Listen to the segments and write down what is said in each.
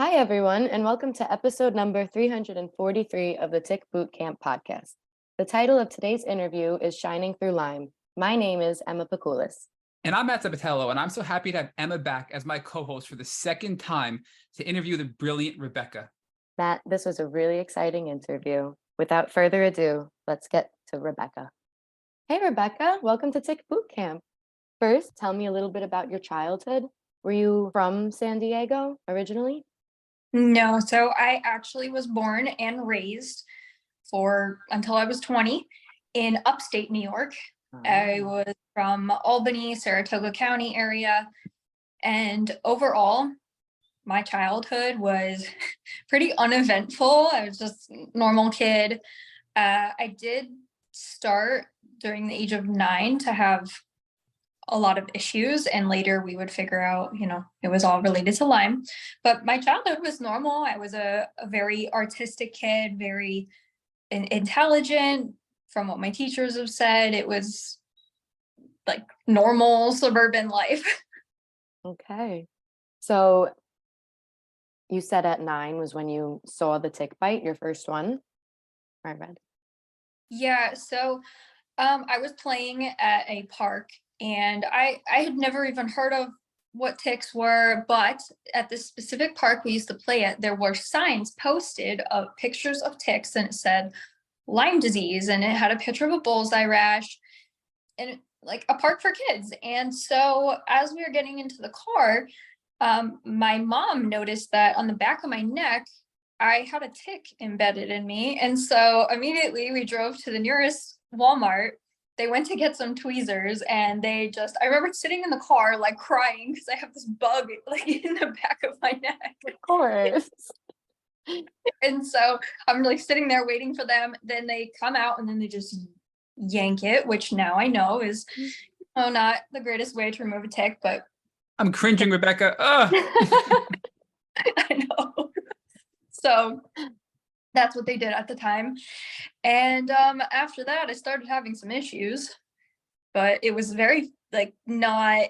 Hi, everyone, and welcome to episode number 343 of the Tick Boot Camp podcast. The title of today's interview is Shining Through Lyme. My name is Emma Pakulis. And I'm Matt Sabatello, and I'm so happy to have Emma back as my co-host for the second time to interview the brilliant Rebecca. Matt, this was a really exciting interview. Without further ado, let's get to Rebecca. Hey, Rebecca, welcome to Tick Boot Camp. First, tell me a little bit about your childhood. Were you from San Diego originally? No, so I actually was born and raised until I was 20 in upstate New York. I was from Albany, Saratoga County area, and overall, my childhood was pretty uneventful. I was just a normal kid. I did start during the age of 9 to have a lot of issues, and later we would figure out, it was all related to Lyme. But my childhood was normal. I was a very artistic kid, very intelligent. From what my teachers have said, it was like normal suburban life. Okay. So you said at 9 was when you saw the tick bite, your first one. I read. Yeah, so I was playing at a park, and I had never even heard of what ticks were, but at this specific park we used to play at, there were signs posted of pictures of ticks, and it said Lyme disease, and it had a picture of a bullseye rash, and like a park for kids. And so as we were getting into the car, my mom noticed that on the back of my neck, I had a tick embedded in me. And so immediately we drove to the nearest Walmart. They went to get some tweezers, and I remember sitting in the car like crying because I have this bug like in the back of my neck. Of course. And so I'm like sitting there waiting for them. Then they come out, and then they just yank it, which now I know is not the greatest way to remove a tick, but I'm cringing, Rebecca. I know. So that's what they did at the time. And after that, I started having some issues, but it was very not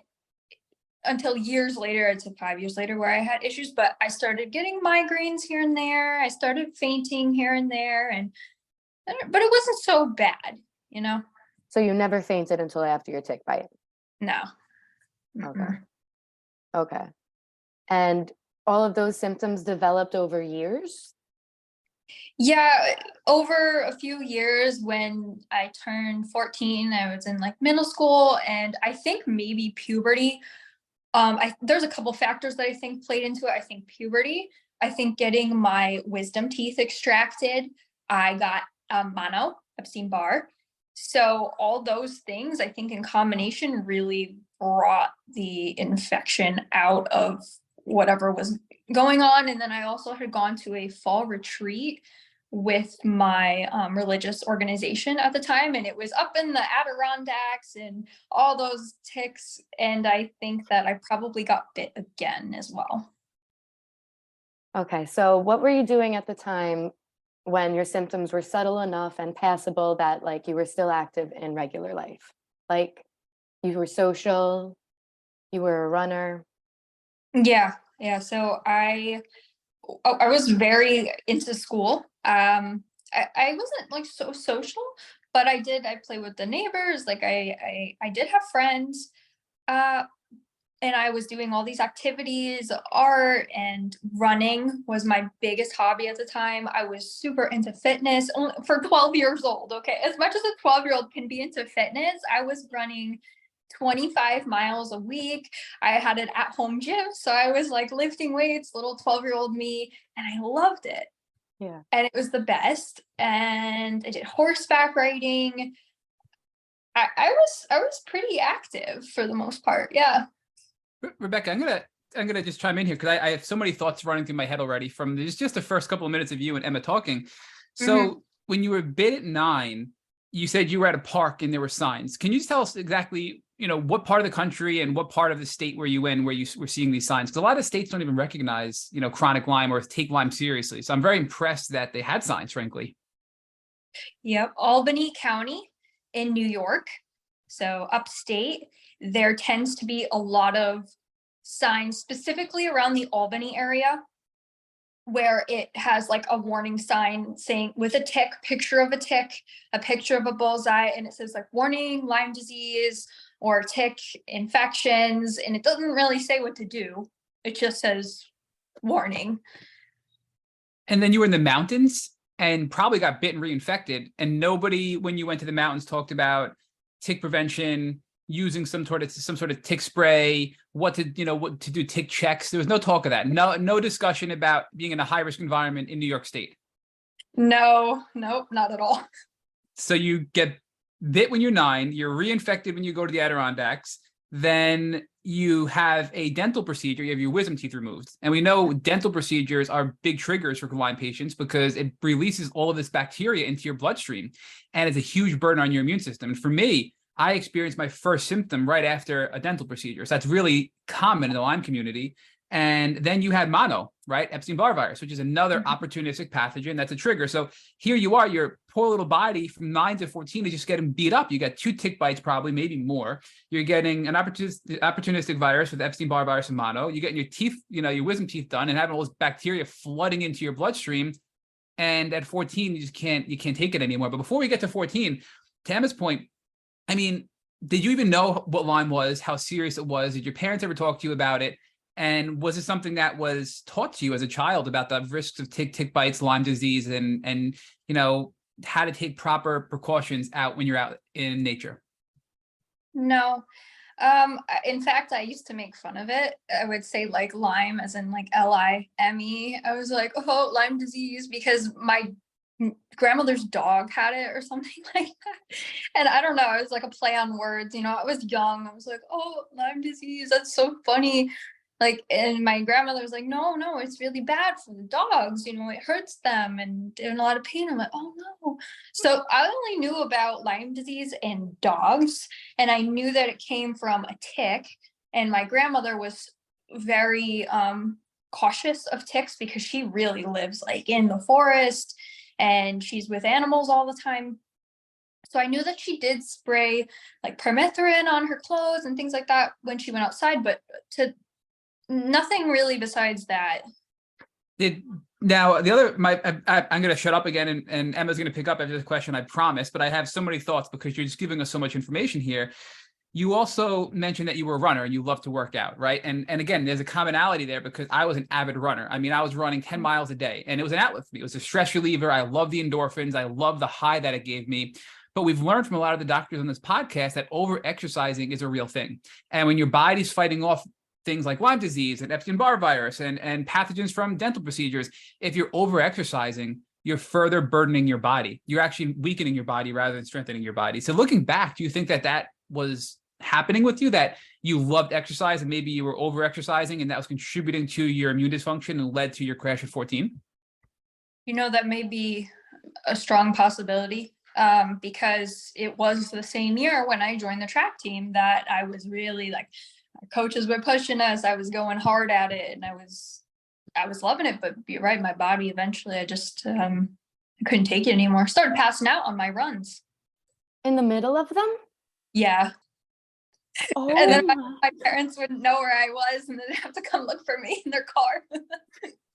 until years later, it's 5 years later, where I had issues. But I started getting migraines here and there. I started fainting here and there, but it wasn't so bad, So you never fainted until after your tick bite? No. Okay. Okay. And all of those symptoms developed over years? Yeah, over a few years. When I turned 14, I was in middle school, and I think maybe puberty. There's a couple factors that I think played into it. I think puberty. I think getting my wisdom teeth extracted. I got mono, Epstein-Barr. So all those things, I think in combination, really brought the infection out of whatever was going on. And then I also had gone to a fall retreat with my religious organization at the time, and it was up in the Adirondacks and all those ticks, and I think that I probably got bit again as well. Okay, so what were you doing at the time when your symptoms were subtle enough and passable that you were still active in regular life? Like you were social, you were a runner? Yeah. So I was very into school. I wasn't so social, but I play with the neighbors. I did have friends, and I was doing all these activities. Art and running was my biggest hobby at the time. I was super into fitness for 12 years old. Okay. As much as a 12-year-old can be into fitness, I was running 25 miles a week. I had an at-home gym, so I was lifting weights, little 12-year-old me, and I loved it. Yeah. And it was the best. And I did horseback riding. I was pretty active for the most part. Yeah. Rebecca, I'm gonna just chime in here because I have so many thoughts running through my head already from just the first couple of minutes of you and Emma talking. So when you were bit at 9, you said you were at a park and there were signs. Can you just tell us exactly, what part of the country and what part of the state were you in where you were seeing these signs? Because a lot of states don't even recognize, chronic Lyme or take Lyme seriously. So I'm very impressed that they had signs, frankly. Yep. Albany County in New York. So upstate, there tends to be a lot of signs specifically around the Albany area. where it has like a warning sign saying with a tick, picture of a tick, a picture of a bullseye, and it says like warning, Lyme disease or tick infections. And it doesn't really say what to do. It just says warning. And then you were in the mountains and probably got bitten, reinfected. And nobody, when you went to the mountains, talked about tick prevention, using some sort of tick spray, what to do tick checks. There was no talk of that. No discussion about being in a high risk environment in New York State. No, nope, not at all. So you get bit when you're 9, you're reinfected when you go to the Adirondacks, then you have a dental procedure, you have your wisdom teeth removed. And we know dental procedures are big triggers for Lyme patients because it releases all of this bacteria into your bloodstream, and it's a huge burden on your immune system. And for me, I experienced my first symptom right after a dental procedure. So that's really common in the Lyme community. And then you had mono, right? Epstein-Barr virus, which is another opportunistic pathogen that's a trigger. So here you are, your poor little body from 9 to 14 is just getting beat up. You got 2 tick bites, probably, maybe more. You're getting an opportunistic virus with Epstein-Barr virus and mono. You're getting your teeth, your wisdom teeth done and having all this bacteria flooding into your bloodstream. And at 14, you can't take it anymore. But before we get to 14, to Emma's point, I mean, did you even know what Lyme was, how serious it was? Did your parents ever talk to you about it? And was it something that was taught to you as a child about the risks of tick bites, Lyme disease, and how to take proper precautions out when you're out in nature? No. In fact, I used to make fun of it. I would say like Lyme as in like Lyme. I was like, oh, Lyme disease, because my grandmother's dog had it or something like that. And I don't know, it was like a play on words. I was young. I was like, oh, Lyme disease, that's so funny. Like, and my grandmother was like, no, it's really bad for the dogs. It hurts them and they're in a lot of pain. I'm like, oh no. So I only knew about Lyme disease in dogs, and I knew that it came from a tick. And my grandmother was very cautious of ticks because she really lives like in the forest and she's with animals all the time. So I knew that she did spray like permethrin on her clothes and things like that when she went outside, but nothing really besides that. Now the other, I'm going to shut up again, and Emma's going to pick up after this question, I promise. But I have so many thoughts because you're just giving us so much information here. You also mentioned that you were a runner and you love to work out, right? And again, there's a commonality there because I was an avid runner. I mean, I was running 10 miles a day, and it was an outlet for me. It was a stress reliever. I love the endorphins. I love the high that it gave me. But we've learned from a lot of the doctors on this podcast that over-exercising is a real thing. And when your body's fighting off things like Lyme disease and Epstein-Barr virus and pathogens from dental procedures, if you're over-exercising, you're further burdening your body. You're actually weakening your body rather than strengthening your body. So looking back, do you think that was happening with you, that you loved exercise and maybe you were over-exercising and that was contributing to your immune dysfunction and led to your crash at 14? That may be a strong possibility, because it was the same year when I joined the track team that I was really like, coaches were pushing us. I was going hard at it and I was loving it, but you're right. My body eventually, I just I couldn't take it anymore. Started passing out on my runs. In the middle of them? Yeah. Oh. And then my parents wouldn't know where I was and they'd have to come look for me in their car.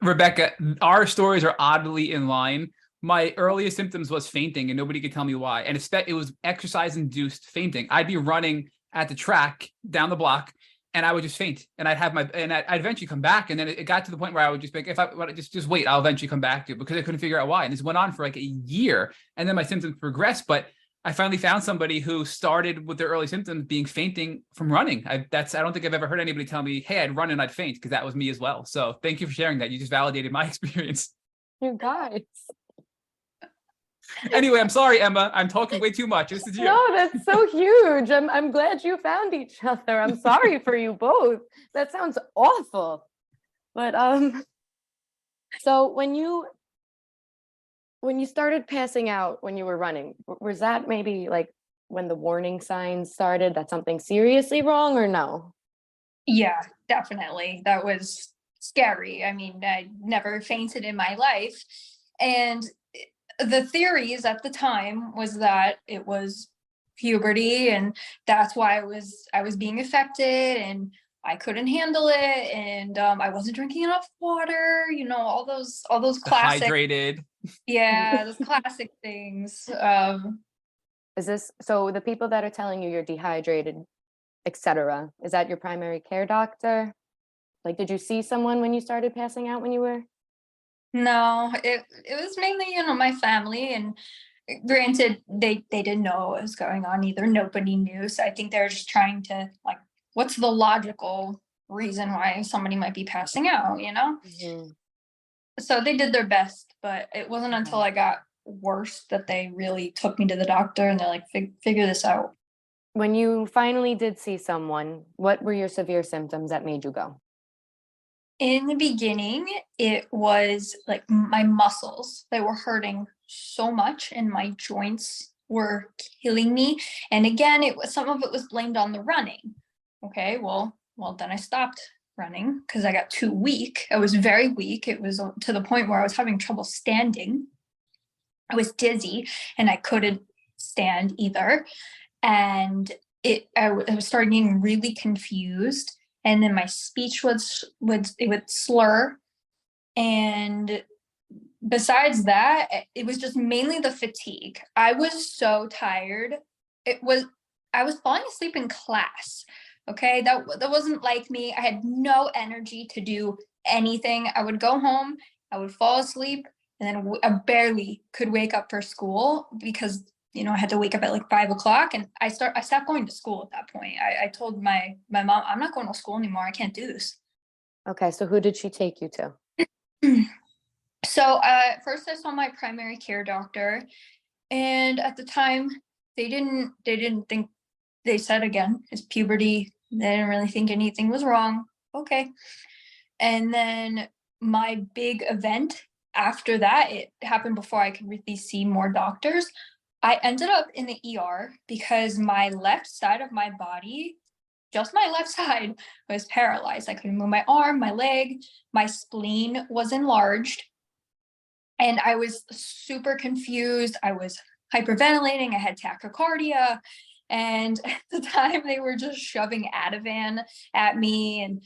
Rebecca, our stories are oddly in line. My earliest symptoms was fainting and nobody could tell me why. And it was exercise-induced fainting. I'd be running at the track down the block and I would just faint, and I'd eventually come back. And then it got to the point where I would just be like, if I just wait, I'll eventually come back to it, because I couldn't figure out why. And this went on for like a year, and then my symptoms progressed. But I finally found somebody who started with their early symptoms being fainting from running. I don't think I've ever heard anybody tell me, hey, I'd run and I'd faint, because that was me as well. So thank you for sharing that. You just validated my experience. You guys. Anyway, I'm sorry, Emma. I'm talking way too much. This is you. No, that's so huge. I'm glad you found each other. I'm sorry for you both. That sounds awful. But so when you started passing out when you were running, was that maybe like when the warning signs started that something seriously wrong, or no? Yeah, definitely. That was scary. I mean, I never fainted in my life. And the theories at the time was that it was puberty, and that's why I was being affected. And I couldn't handle it, and I wasn't drinking enough water. All those classic, Hydrated. yeah, those classic things. Is this so the people that are telling you you're dehydrated, etc., is that your primary care doctor? Like, did you see someone when you started passing out when you were? No, it was mainly, my family, and granted, they didn't know what was going on either. Nobody knew. So I think they're just trying to, like, what's the logical reason why somebody might be passing out, Mhm. So they did their best, but it wasn't until I got worse that they really took me to the doctor, and they're like, figure this out. When you finally did see someone, what were your severe symptoms that made you go? In the beginning, it was like my muscles, they were hurting so much, and my joints were killing me. And again, some of it was blamed on the running. Okay, well then I stopped running because I got too weak. I was very weak. It was to the point where I was having trouble standing. I was dizzy and I couldn't stand either. And I was starting getting really confused, and then my speech would slur. And besides that, it was just mainly the fatigue. I was so tired. I was falling asleep in class. Okay, that wasn't like me. I had no energy to do anything. I would go home, I would fall asleep, and then I barely could wake up for school because I had to wake up at like 5 o'clock, and I stopped going to school at that point. I told my mom, I'm not going to school anymore. I can't do this. Okay, so who did she take you to? So first I saw my primary care doctor, and at the time they didn't think, they said again, it's puberty. They didn't really think anything was wrong. Okay. And then my big event after that, it happened before I could really see more doctors. I ended up in the ER because my left side of my body, just my left side, was paralyzed. I couldn't move my arm, my leg, my spleen was enlarged, and I was super confused. I was hyperventilating. I had tachycardia. And at the time, they were just shoving Ativan at me and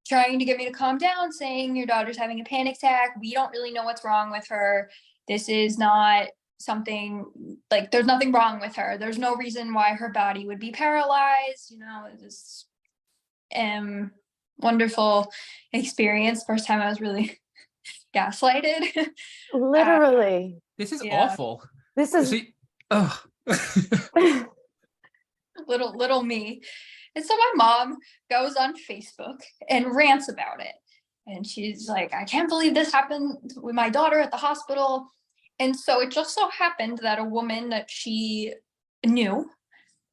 trying to get me to calm down, saying, your daughter's having a panic attack. We don't really know what's wrong with her. This is not something, like, there's nothing wrong with her. There's no reason why her body would be paralyzed. This wonderful experience. First time I was really gaslighted. Literally. This is Yeah. awful. This is See, oh. little me. And so my mom goes on Facebook and rants about it. And she's like, I can't believe this happened with my daughter at the hospital. And so it just so happened that a woman that she knew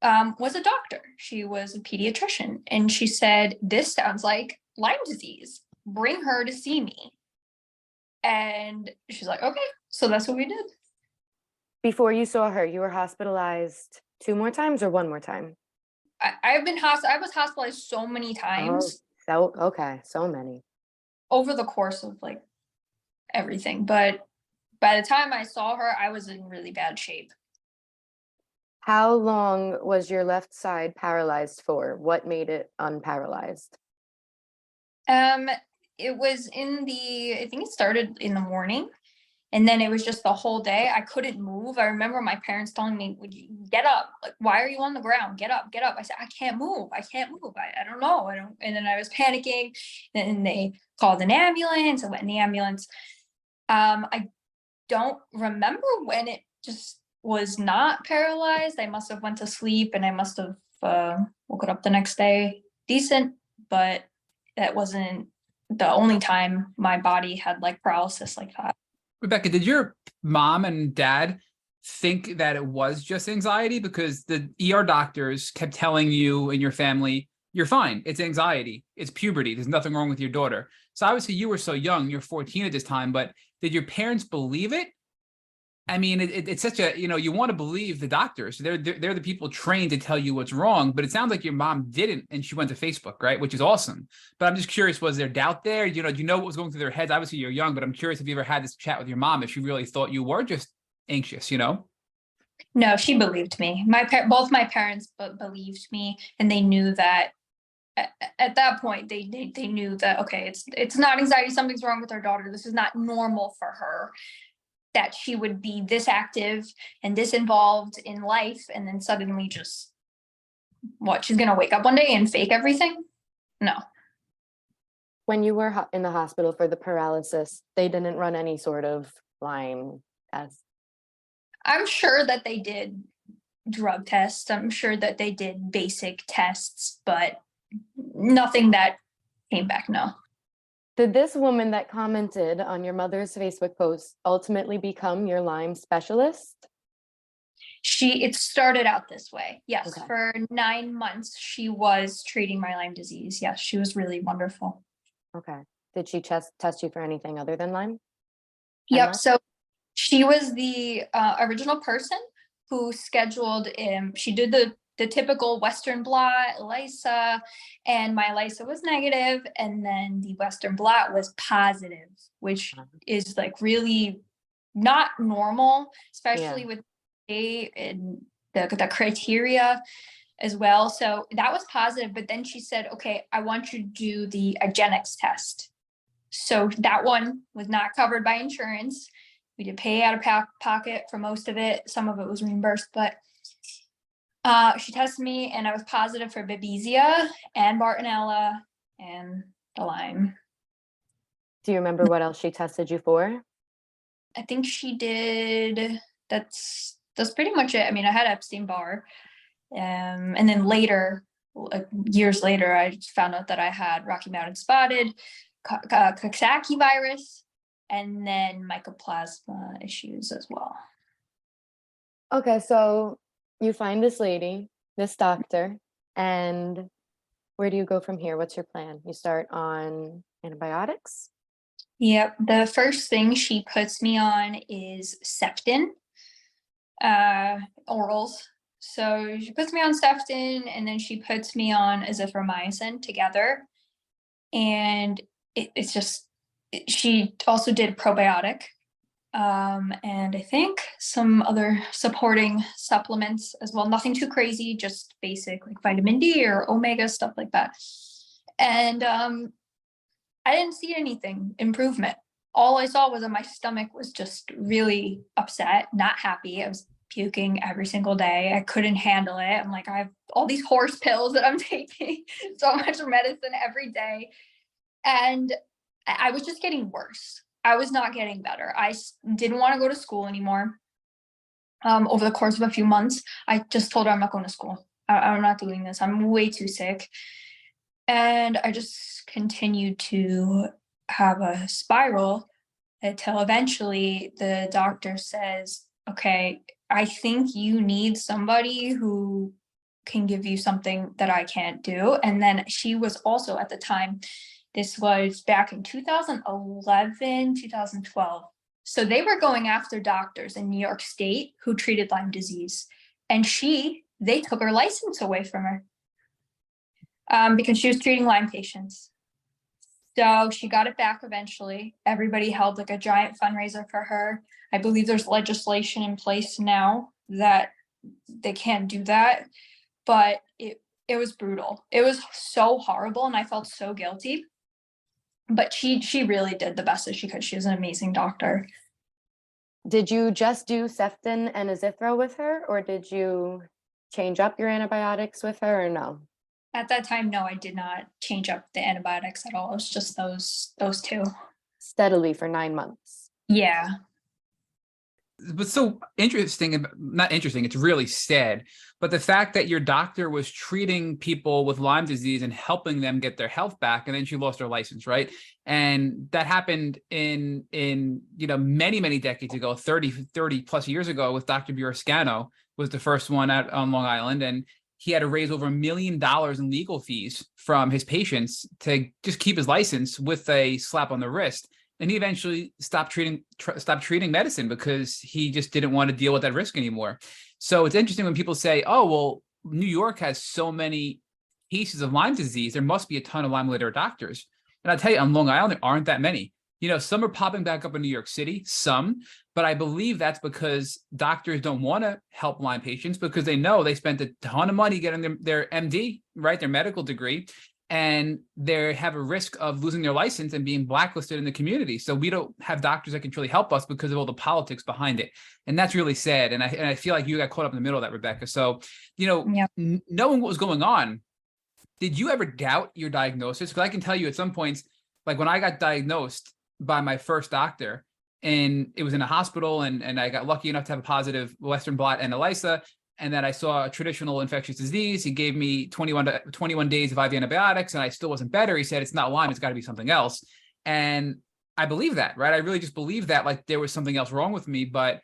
was a doctor. She was a pediatrician. And she said, this sounds like Lyme disease. Bring her to see me. And she's like, okay. So that's what we did. Before you saw her, you were hospitalized 2 more times or 1 more time? I was hospitalized so many times. Oh, so okay, so many. Over the course of like everything. But by the time I saw her, I was in really bad shape. How long was your left side paralyzed for? What made it unparalyzed? It was I think it started in the morning, and then it was just the whole day. I couldn't move. I remember my parents telling me, would you get up? Like, why are you on the ground? Get up, get up. I said, I can't move. I don't know. And then I was panicking. Then they called an ambulance. I went in the ambulance. I don't remember when it just was not paralyzed. I must have went to sleep, and I must have woken up the next day decent, but that wasn't the only time my body had like paralysis like that. Rebecca, did your mom and dad think that it was just anxiety? Because the ER doctors kept telling you and your family, you're fine. It's anxiety. It's puberty. There's nothing wrong with your daughter. So obviously you were so young, you're 14 at this time, but did your parents believe it? I mean, it's such a, you want to believe the doctors. They're the people trained to tell you what's wrong, but it sounds like your mom didn't, and she went to Facebook, right? Which is awesome. But I'm just curious, was there doubt there? Do you know what was going through their heads? Obviously, you're young, but I'm curious if you ever had this chat with your mom, if she really thought you were just anxious, No, she believed me. Both my parents believed me, and they knew that at that point they knew that, okay, it's not anxiety, something's wrong with our daughter, this is not normal for her, that she would be this active and this involved in life, and then suddenly just, what, she's gonna wake up one day and fake everything? No. When you were in the hospital for the paralysis, they didn't run any sort of Lyme test. I'm sure that they did drug tests, I'm sure that they did basic tests, but nothing that came back, no. Did this woman that commented on your mother's Facebook post ultimately become your Lyme specialist? It started out this way. Yes. Okay. For 9 months, she was treating my Lyme disease. Yes. She was really wonderful. Okay. Did she test you for anything other than Lyme? Yep. So she was the original person who scheduled, she did the typical Western blot, ELISA, and my ELISA was negative, and then the Western blot was positive, which is like really not normal, especially with and the criteria as well. So that was positive, but then she said, okay, I want you to do the IGeneX test. So that one was not covered by insurance. We did pay out of pocket for most of it. Some of it was reimbursed, but she tested me and I was positive for Babesia and Bartonella and the Lyme. Do you remember what else she tested you for? I think she did, that's pretty much it. I mean, I had Epstein-Barr, and then later, years later, I found out that I had Rocky Mountain spotted, Coxsackie virus, and then mycoplasma issues as well. Okay, so you find this lady, this doctor, and where do you go from here? What's your plan? You start on antibiotics? Yep. The first thing she puts me on is Septin, orals. So she puts me on Septin, and then she puts me on azithromycin together. And it's just, she also did probiotic, and I think some other supporting supplements as well. Nothing too crazy, just basic like vitamin D or omega, stuff like that. And I didn't see anything improvement. All I saw was that my stomach was just really upset, not happy. I was puking every single day. I couldn't handle it. I'm like, I have all these horse pills that I'm taking, so much medicine every day. And I was just getting worse. I was not getting better. I didn't want to go to school anymore. Over the course of a few months, I just told her I'm not going to school. I'm not doing this. I'm way too sick. And I just continued to have a spiral until eventually the doctor says, okay, I think you need somebody who can give you something that I can't do. And then she was also at the time, this was back in 2011, 2012. So they were going after doctors in New York State who treated Lyme disease. And they took her license away from her because she was treating Lyme patients. So she got it back eventually. Everybody held like a giant fundraiser for her. I believe there's legislation in place now that they can't do that, but it was brutal. It was so horrible and I felt so guilty. But she really did the best that she could. She was an amazing doctor. Did you just do Septin and Azithro with her, or did you change up your antibiotics with her, or no? At that time, no, I did not change up the antibiotics at all. It was just those two. Steadily for 9 months. Yeah. What's so interesting, not interesting, it's really sad, but the fact that your doctor was treating people with Lyme disease and helping them get their health back, and then she lost her license, right? And that happened in many decades ago, 30 plus years ago, with Dr. Bercca was the first one out on Long Island, and he had to raise over $1 million in legal fees from his patients to just keep his license with a slap on the wrist. And he eventually stopped treating medicine because he just didn't want to deal with that risk anymore. So it's interesting when people say, oh, well, New York has so many cases of Lyme disease, there must be a ton of Lyme-related doctors. And I'll tell you, on Long Island, there aren't that many. Some are popping back up in New York City, some, but I believe that's because doctors don't want to help Lyme patients because they know they spent a ton of money getting their MD, right, their medical degree. and they have a risk of losing their license and being blacklisted in the community. So we don't have doctors that can truly help us because of all the politics behind it. And that's really sad. And I feel like you got caught up in the middle of that, Rebecca. So, Yeah. knowing what was going on, did you ever doubt your diagnosis? Because I can tell you at some points, like when I got diagnosed by my first doctor, and it was in a hospital, and I got lucky enough to have a positive Western blot and ELISA, and then I saw a traditional infectious disease. He gave me 21 days of IV antibiotics, and I still wasn't better. He said, it's not Lyme, it's got to be something else. And I believe that, right? I really just believe that, like there was something else wrong with me, but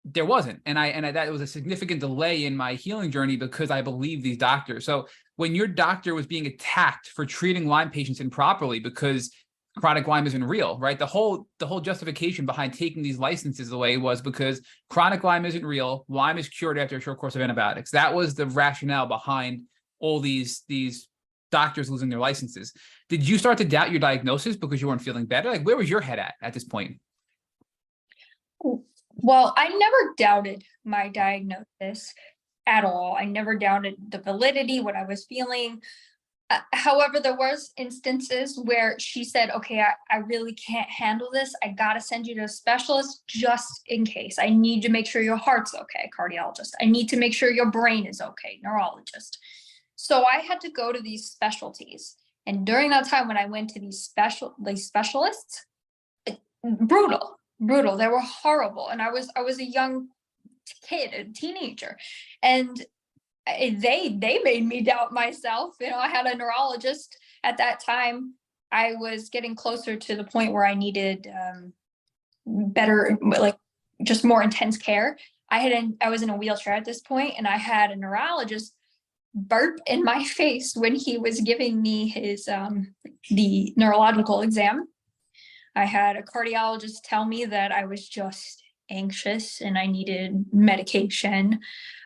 there wasn't. And that was a significant delay in my healing journey because I believe these doctors. So when your doctor was being attacked for treating Lyme patients improperly because chronic Lyme isn't real, right? The whole justification behind taking these licenses away was because chronic Lyme isn't real. Lyme is cured after a short course of antibiotics. That was the rationale behind all these doctors losing their licenses. Did you start to doubt your diagnosis because you weren't feeling better? Like, where was your head at this point? Well, I never doubted my diagnosis at all. I never doubted the validity, what I was feeling. However, there was instances where she said, okay, I really can't handle this. I got to send you to a specialist just in case. I need to make sure your heart's okay, cardiologist. I need to make sure your brain is okay, neurologist. So I had to go to these specialties. And during that time when I went to these specialists, brutal. They were horrible. And I was a young kid, a teenager. And they made me doubt myself. I had a neurologist at that time. I was getting closer to the point where I needed better, like just more intense care. I was in a wheelchair at this point, and I had a neurologist burp in my face when he was giving me his the neurological exam. I had a cardiologist tell me that I was just anxious and I needed medication.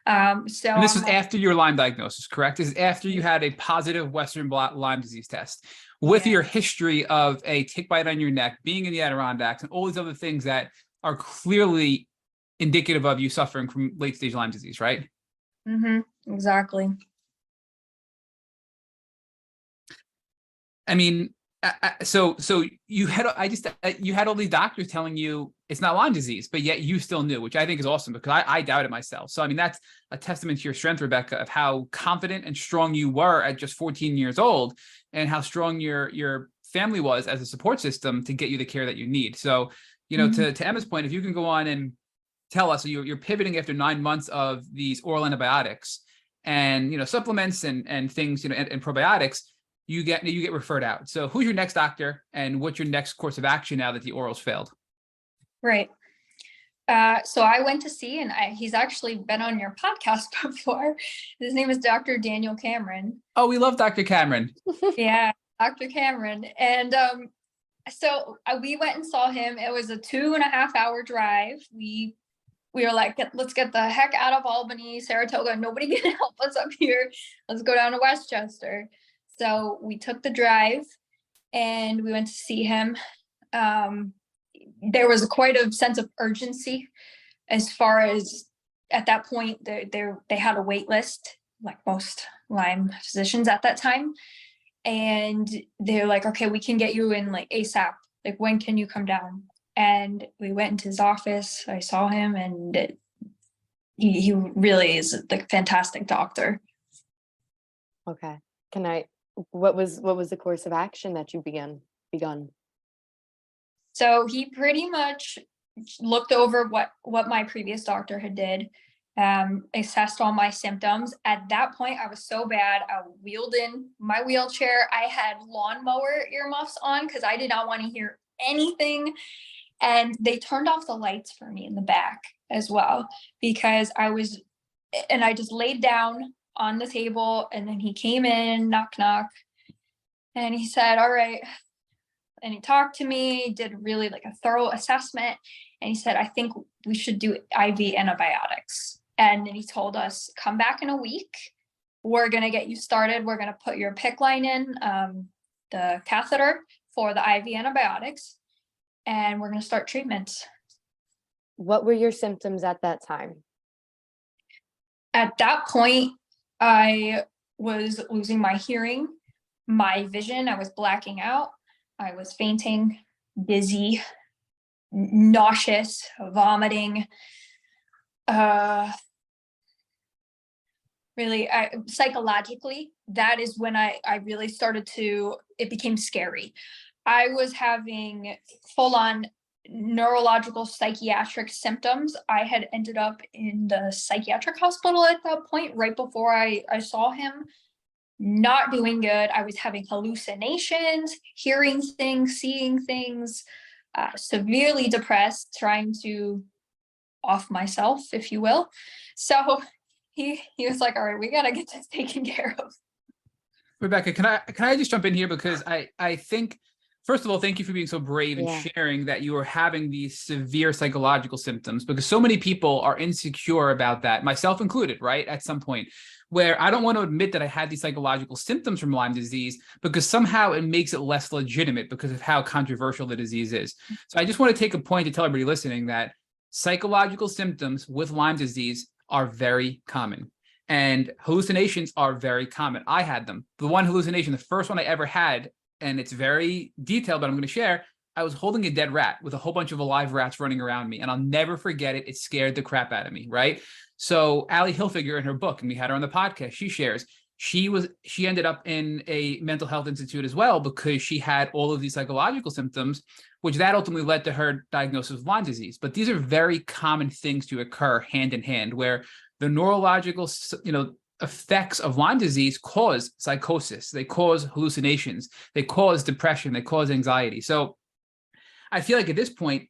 And this was after your Lyme diagnosis, correct? This is after you had a positive Western blot Lyme disease test. With your history of a tick bite on your neck, being in the Adirondacks, and all these other things that are clearly indicative of you suffering from late-stage Lyme disease, right? Mm-hmm. Exactly. I mean, so you had all these doctors telling you it's not Lyme disease, but yet you still knew, which I think is awesome because I doubted myself. So I mean, that's a testament to your strength, Rebecca, of how confident and strong you were at just 14 years old, and how strong your family was as a support system to get you the care that you need. So to Emma's point, if you can go on and tell us, so you're pivoting after 9 months of these oral antibiotics and supplements and things and probiotics. You get referred out. So who's your next doctor, and what's your next course of action now that the orals failed? Right. So I went to see, and he's actually been on your podcast before. His name is Dr. Daniel Cameron. Oh, we love Dr. Cameron. Yeah, Dr. Cameron. And so we went and saw him. It was a 2.5 hour drive. We were like, let's get the heck out of Albany, Saratoga. Nobody can help us up here. Let's go down to Westchester. So we took the drive and we went to see him. There was quite a sense of urgency as far as at that point they had a wait list, like most Lyme physicians at that time. And they're like, okay, we can get you in like ASAP. Like, when can you come down? And we went into his office. I saw him, and he really is like a fantastic doctor. Okay. What was the course of action that you begun? So he pretty much looked over what my previous doctor had did, assessed all my symptoms. At that point, I was so bad. I wheeled in my wheelchair. I had lawnmower earmuffs on because I did not want to hear anything. And they turned off the lights for me in the back as well, because I just laid down on the table, and then he came in, knock, knock, and he said, all right. And he talked to me, did really like a thorough assessment. And he said, I think we should do IV antibiotics. And then he told us, come back in a week. We're going to get you started. We're going to put your PICC line in, the catheter for the IV antibiotics, and we're going to start treatments. What were your symptoms at that time? At that point, I was losing my hearing. my vision. I was blacking out. I was fainting, dizzy, nauseous, vomiting. Really, psychologically, that is when I really started to, it became scary. I was having full on neurological psychiatric symptoms. I had ended up in the psychiatric hospital at that point, right before I saw him. Not doing good. I was having hallucinations, hearing things, seeing things, severely depressed, trying to off myself, if you will. So he was like, all right, we got to get this taken care of. Rebecca, can I just jump in here? Because I think, first of all, thank you for being so brave and sharing that you are having these severe psychological symptoms, because so many people are insecure about that, myself included, right? At some point, where I don't want to admit that I had these psychological symptoms from Lyme disease, because somehow it makes it less legitimate because of how controversial the disease is. So I just want to take a point to tell everybody listening that psychological symptoms with Lyme disease are very common. And hallucinations are very common. I had them. The one hallucination, the first one I ever had, and it's very detailed, but I'm going to share, I was holding a dead rat with a whole bunch of alive rats running around me, and I'll never forget it. It scared the crap out of me, right? So Allie Hilfiger, in her book, and we had her on the podcast, she shares, she ended up in a mental health institute as well because she had all of these psychological symptoms, which that ultimately led to her diagnosis of Lyme disease. But these are very common things to occur hand in hand, where the neurological, effects of Lyme disease cause psychosis, they cause hallucinations, they cause depression, they cause anxiety. So I feel like at this point,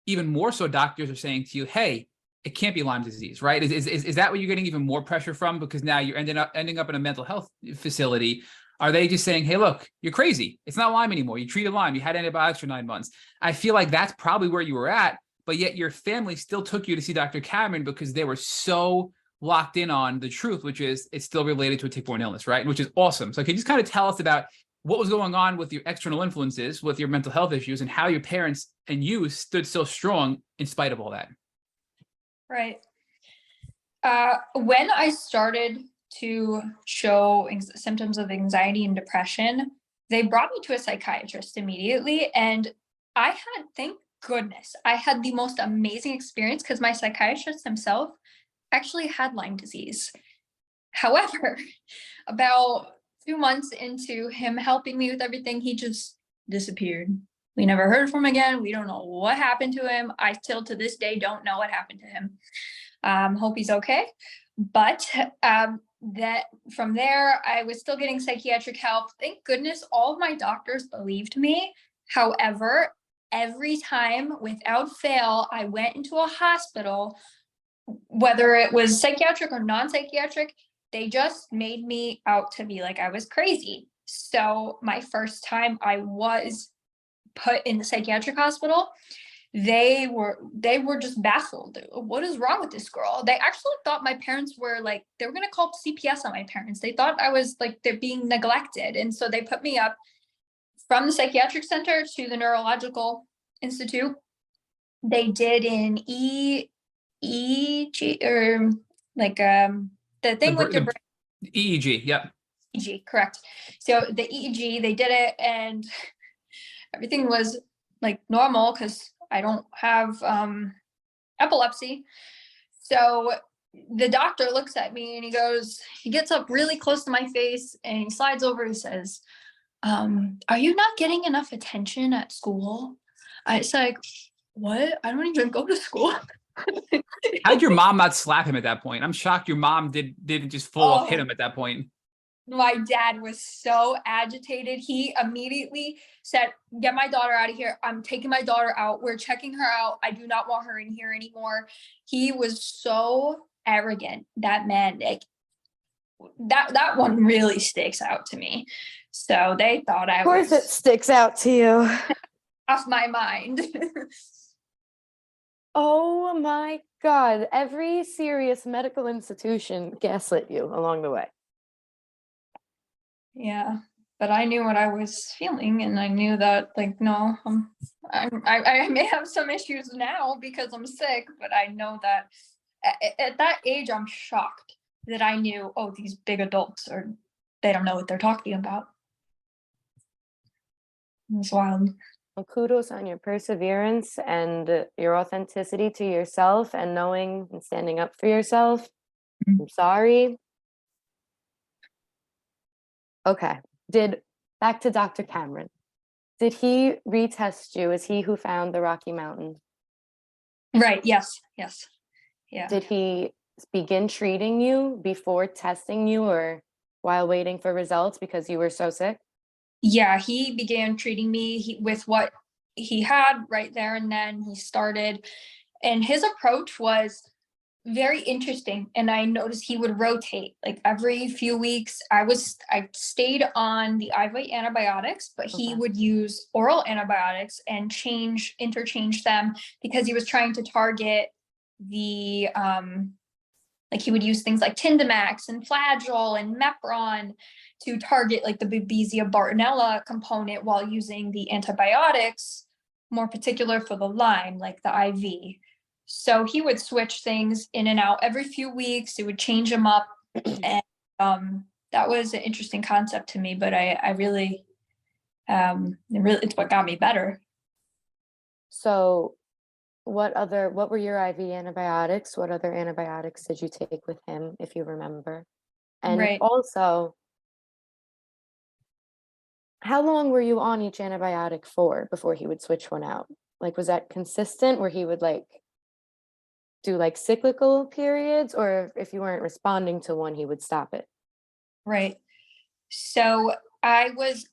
even more so, doctors are saying to you, hey, it can't be Lyme disease, right? Is that what you're getting even more pressure from? Because now you're ending up in a mental health facility. Are they just saying, hey, look, you're crazy. It's not Lyme anymore. You treated Lyme. You had antibiotics for 9 months. I feel like that's probably where you were at, but yet your family still took you to see Dr. Cameron because they were so locked in on the truth, which is it's still related to a tick-borne illness, right? Which is awesome. So can you just kind of tell us about what was going on with your external influences, with your mental health issues, and how your parents and you stood so strong in spite of all that? Right. When I started to show symptoms of anxiety and depression, they brought me to a psychiatrist immediately. And I had, thank goodness, I had the most amazing experience because my psychiatrist himself actually had Lyme disease. However, about 2 months into him helping me with everything, he just disappeared. We never heard from him again. We don't know what happened to him. I still to this day don't know what happened to him. Hope he's okay. But that from there, I was still getting psychiatric help. Thank goodness all of my doctors believed me. However, every time without fail, I went into a hospital, whether it was psychiatric or non-psychiatric, they just made me out to be like I was crazy. So my first time I was put in the psychiatric hospital, they were just baffled. What is wrong with this girl? They actually thought my parents were like, they were going to call CPS on my parents. They thought I was like, they're being neglected. And so they put me up from the psychiatric center to the neurological institute. They did an EEG, or like the thing with your brain. EEG, yep. EEG, correct. So the EEG, they did it, and everything was like normal because I don't have epilepsy. So the doctor looks at me and he gets up really close to my face and he slides over. He says, "Are you not getting enough attention at school?" I was like, "What? I don't even go to school." How did your mom not slap him at that point? I'm shocked your mom didn't just full off hit him at that point. My dad was so agitated. He immediately said, "Get my daughter out of here. I'm taking my daughter out. We're checking her out. I do not want her in here anymore." He was so arrogant, that man. Like, that one really sticks out to me. So they thought I was. Of course it sticks out to you. Off my mind. Oh my God. Every serious medical institution gaslit you along the way. Yeah, but I knew what I was feeling, and I knew that, like, no, I may have some issues now because I'm sick, but I know that at that age, I'm shocked that I knew, oh, these big adults they don't know what they're talking about. was wild. Well, kudos on your perseverance and your authenticity to yourself and knowing and standing up for yourself. Mhm. I'm sorry. Okay. Back to Dr. Cameron. Did he retest you? Is he who found the Rocky Mountain? Right. Yes. Yes. Yeah. Did he begin treating you before testing you or while waiting for results because you were so sick? Yeah. He began treating me with what he had right there and then. He started, and his approach was very interesting. And I noticed he would rotate like every few weeks. I stayed on the IV antibiotics, but he Okay. would use oral antibiotics and interchange them because he was trying to target the like he would use things like Tindamax and Flagyl and Mepron to target like the Babesia Bartonella component while using the antibiotics, more particular for the Lyme, like the IV. So he would switch things in and out every few weeks. It would change them up, and that was an interesting concept to me. But I really, it's what got me better. So what were your IV antibiotics? What other antibiotics did you take with him, if you remember? And Right. also, how long were you on each antibiotic for before he would switch one out? Like, was that consistent where he would like do like cyclical periods, or if you weren't responding to one, he would stop it? Right. So I was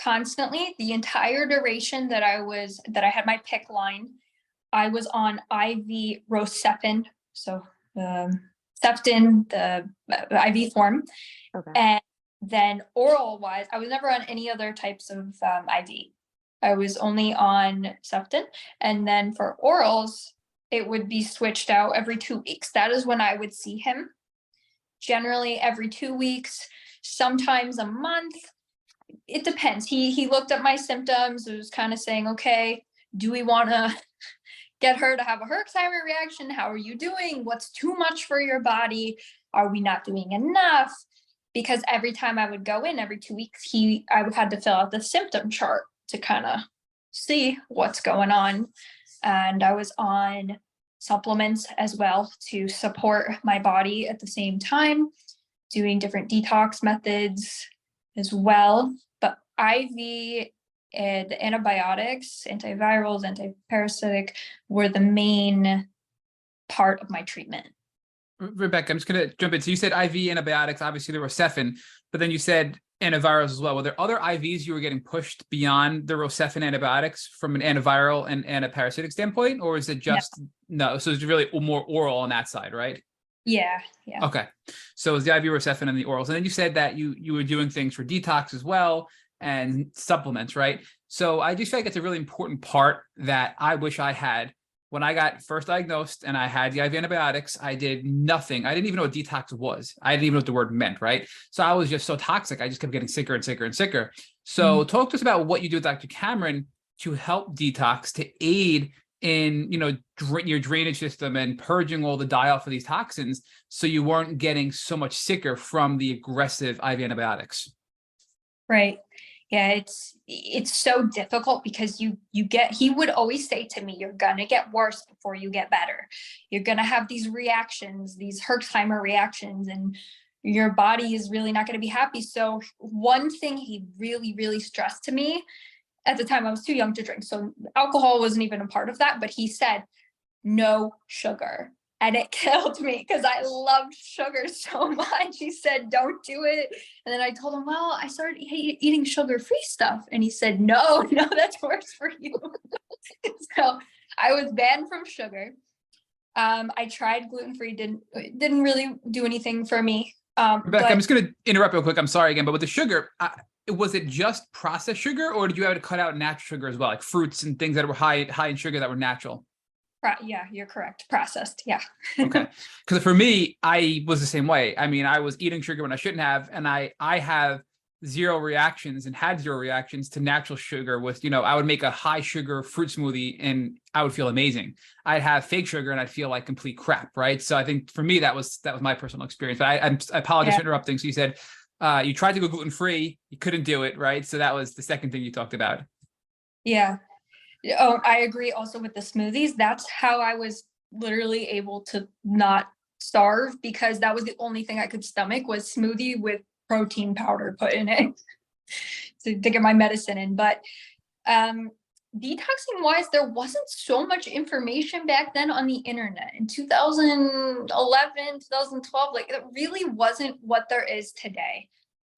constantly, the entire duration that I had my PIC line, I was on IV Rocephin, so Ceptin, the IV form, Okay. and then oral wise, I was never on any other types of IV. I was only on Ceptin, and then for orals, it would be switched out every 2 weeks. That is when I would see him. Generally, every 2 weeks, sometimes a month. It depends. He looked at my symptoms. It was kind of saying, okay, do we want to get her to have a Herxheimer reaction? How are you doing? What's too much for your body? Are we not doing enough? Because every time I would go in every 2 weeks, I would had to fill out the symptom chart to kind of see what's going on. And I was on supplements as well to support my body at the same time, doing different detox methods as well. But IV and the antibiotics, antivirals, antiparasitic were the main part of my treatment. Rebecca, I'm just going to jump in. So you said IV antibiotics, obviously the Rocephin, but then you said antivirals as well. Were there other IVs you were getting pushed beyond the Rocephin antibiotics from an antiviral and antiparasitic standpoint, or is it just no? So it's really more oral on that side, right? Yeah. Okay. So it's the IV Rocephin and the orals. And then you said that you were doing things for detox as well and supplements, right? So I just feel like it's a really important part that I wish I had. When I got first diagnosed and I had the IV antibiotics, I did nothing. I didn't even know what detox was. I didn't even know what the word meant, right? So I was just so toxic. I just kept getting sicker and sicker and sicker. So talk to us about what you do with Dr. Cameron to help detox, to aid in, your drainage system and purging all the die-off of these toxins so you weren't getting so much sicker from the aggressive IV antibiotics. Right. Yeah, it's so difficult because he would always say to me, you're gonna get worse before you get better. You're gonna have these reactions, these Herxheimer reactions, and your body is really not gonna be happy. So one thing he really, really stressed to me, at the time I was too young to drink, so alcohol wasn't even a part of that, but he said, no sugar. And it killed me because I loved sugar so much. He said, don't do it. And then I told him, well, I started eating sugar-free stuff. And he said, no, that's worse for you. So I was banned from sugar. I tried gluten-free, didn't really do anything for me. Rebecca, I'm just going to interrupt real quick. I'm sorry again, but with the sugar, was it just processed sugar, or did you have to cut out natural sugar as well, like fruits and things that were high in sugar that were natural? Yeah, you're correct. Processed. Yeah. Okay. Because for me, I was the same way. I mean, I was eating sugar when I shouldn't have, and I have zero reactions and had zero reactions to natural sugar with, I would make a high sugar fruit smoothie and I would feel amazing. I'd have fake sugar and I'd feel like complete crap. Right. So I think for me, that was my personal experience, but I apologize for interrupting. So you said, you tried to go gluten-free, you couldn't do it. Right. So that was the second thing you talked about. Yeah. Oh, I agree also with the smoothies. That's how I was literally able to not starve, because that was the only thing I could stomach was smoothie with protein powder put in it to get my medicine in. But um detoxing wise, there wasn't so much information back then on the internet in 2011, 2012. Like, it really wasn't what there is today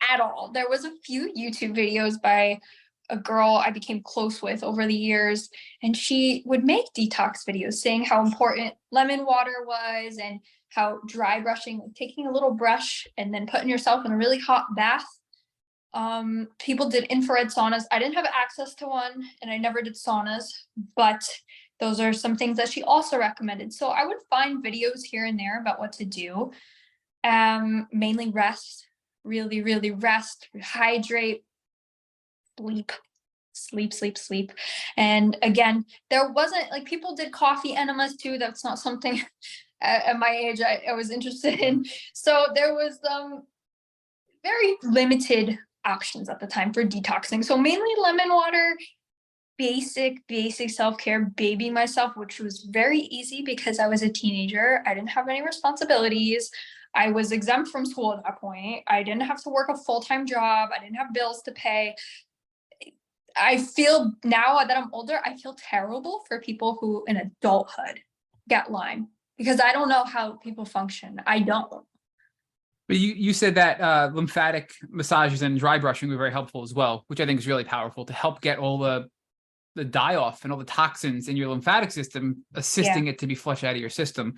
at all. There was a few YouTube videos by a girl I became close with over the years, and she would make detox videos saying how important lemon water was, and how dry brushing, like taking a little brush and then putting yourself in a really hot bath. People did infrared saunas. I didn't have access to one, and I never did saunas, but those are some things that she also recommended. So I would find videos here and there about what to do. Mainly rest, really, really rest, hydrate, sleep, sleep, sleep, sleep. And again, there wasn't, like, people did coffee enemas too. That's not something at my age I was interested in. So there was very limited options at the time for detoxing. So mainly lemon water, basic self-care, babying myself, which was very easy because I was a teenager. I didn't have any responsibilities. I was exempt from school at that point. I didn't have to work a full-time job. I didn't have bills to pay. I feel now that I'm older, I feel terrible for people who in adulthood get Lyme, because I don't know how people function. I don't. But you said that lymphatic massages and dry brushing were very helpful as well, which I think is really powerful to help get all the die off and all the toxins in your lymphatic system, assisting it to be flushed out of your system.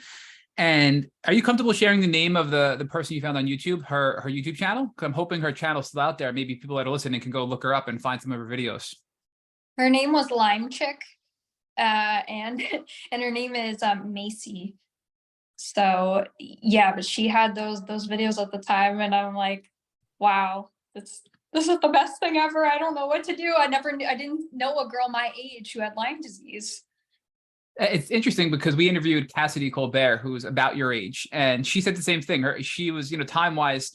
And are you comfortable sharing the name of the person you found on YouTube, her YouTube channel? Because I'm hoping her channel's still out there. Maybe people that are listening can go look her up and find some of her videos. Her name was Lyme Chick, and her name is Macy. So yeah, but she had those videos at the time, and I'm like, wow, this is the best thing ever. I don't know what to do. I didn't know a girl my age who had Lyme disease. It's interesting because we interviewed Cassidy Colbert, who's about your age, and she said the same thing. She was, time-wise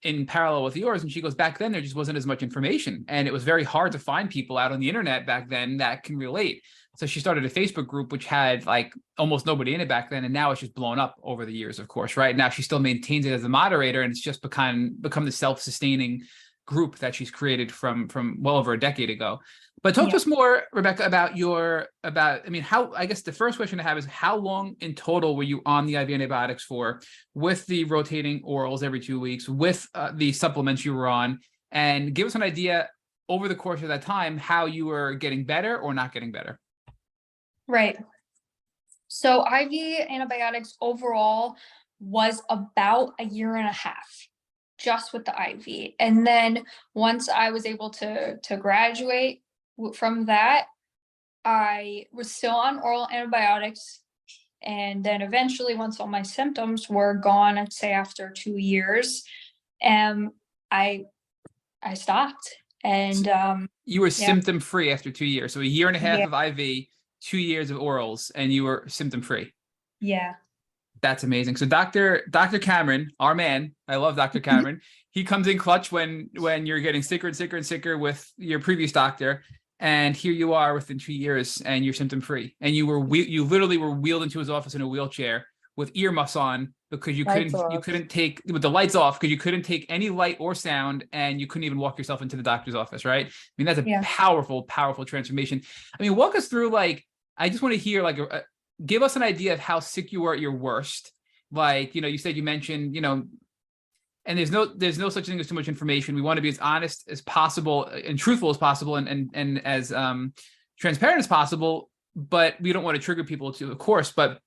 in parallel with yours, and she goes, back then there just wasn't as much information, and it was very hard to find people out on the internet back then that can relate. So she started a Facebook group which had like almost nobody in it back then, and now it's just blown up over the years, of course. Right now she still maintains it as a moderator, and it's just become the self-sustaining group that she's created from well over a decade ago. But talk to us more, Rebecca, about I guess the first question I have is, how long in total were you on the IV antibiotics for, with the rotating orals every 2 weeks, with the supplements you were on, and give us an idea over the course of that time how you were getting better or not getting better. Right. So IV antibiotics overall was about a year and a half just with the IV. And then once I was able to graduate from that, I was still on oral antibiotics. And then eventually, once all my symptoms were gone, I'd say after 2 years, I stopped. And you were symptom free after 2 years. So a year and a half of IV, 2 years of orals, and you were symptom free. Yeah. That's amazing. So Dr. Cameron, our man, I love Dr. Cameron. He comes in clutch when you're getting sicker and sicker and sicker with your previous doctor. And here you are within 2 years and you're symptom free. And you literally were wheeled into his office in a wheelchair with earmuffs on, because you couldn't take, with the lights off, because you couldn't take any light or sound, and you couldn't even walk yourself into the doctor's office, right? I mean, that's a powerful transformation. I mean, walk us through, I just want to hear, give us an idea of how sick you were at your worst. You said, you mentioned, and there's no such thing as too much information. We want to be as honest as possible and truthful as possible, and as transparent as possible, but we don't want to trigger people too, of course. But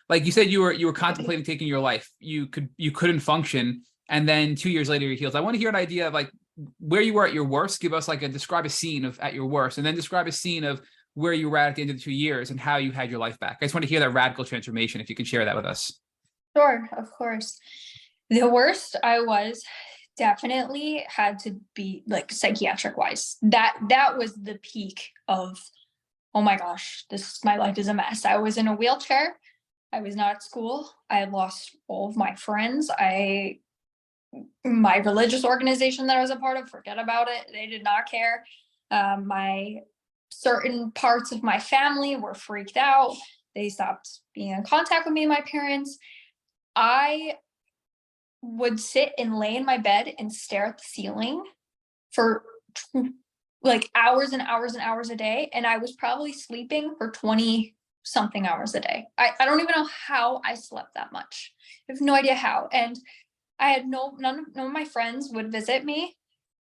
like you said, you were contemplating taking your life. You couldn't function, and then 2 years later, you're healed. I want to hear an idea of where you were at your worst. Give us describe a scene of at your worst, and then describe a scene of where you were at the end of the 2 years and how you had your life back. I just want to hear that radical transformation, if you could share that with us. Sure, of course. The worst I was definitely had to be psychiatric wise. That was the peak of, oh my gosh, my life is a mess. I was in a wheelchair. I was not at school. I had lost all of my friends. My religious organization that I was a part of, forget about it. They did not care. My certain parts of my family were freaked out. They stopped being in contact with me and my parents. I would sit and lay in my bed and stare at the ceiling for like hours and hours and hours a day. And I was probably sleeping for 20 something hours a day. I don't even know how I slept that much. I have no idea how. And I had none of my friends would visit me.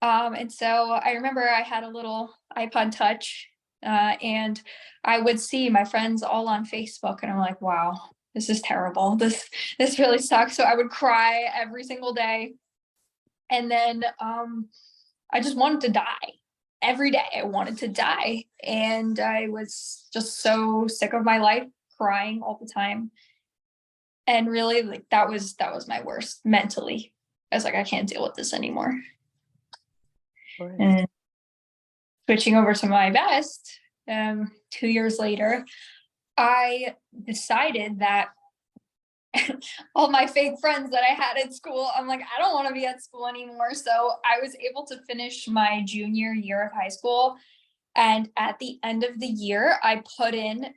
And so I remember I had a little iPod Touch, and I would see my friends all on Facebook, and I'm like, wow, this is terrible. This really sucks. So I would cry every single day. And then I just wanted to die. Every day I wanted to die. And I was just so sick of my life, crying all the time. And really, like, that was my worst mentally. I was like, I can't deal with this anymore. And switching over to my best, 2 years later, I decided that all my fake friends that I had at school, I'm like, I don't want to be at school anymore. So I was able to finish my junior year of high school. And at the end of the year, I put in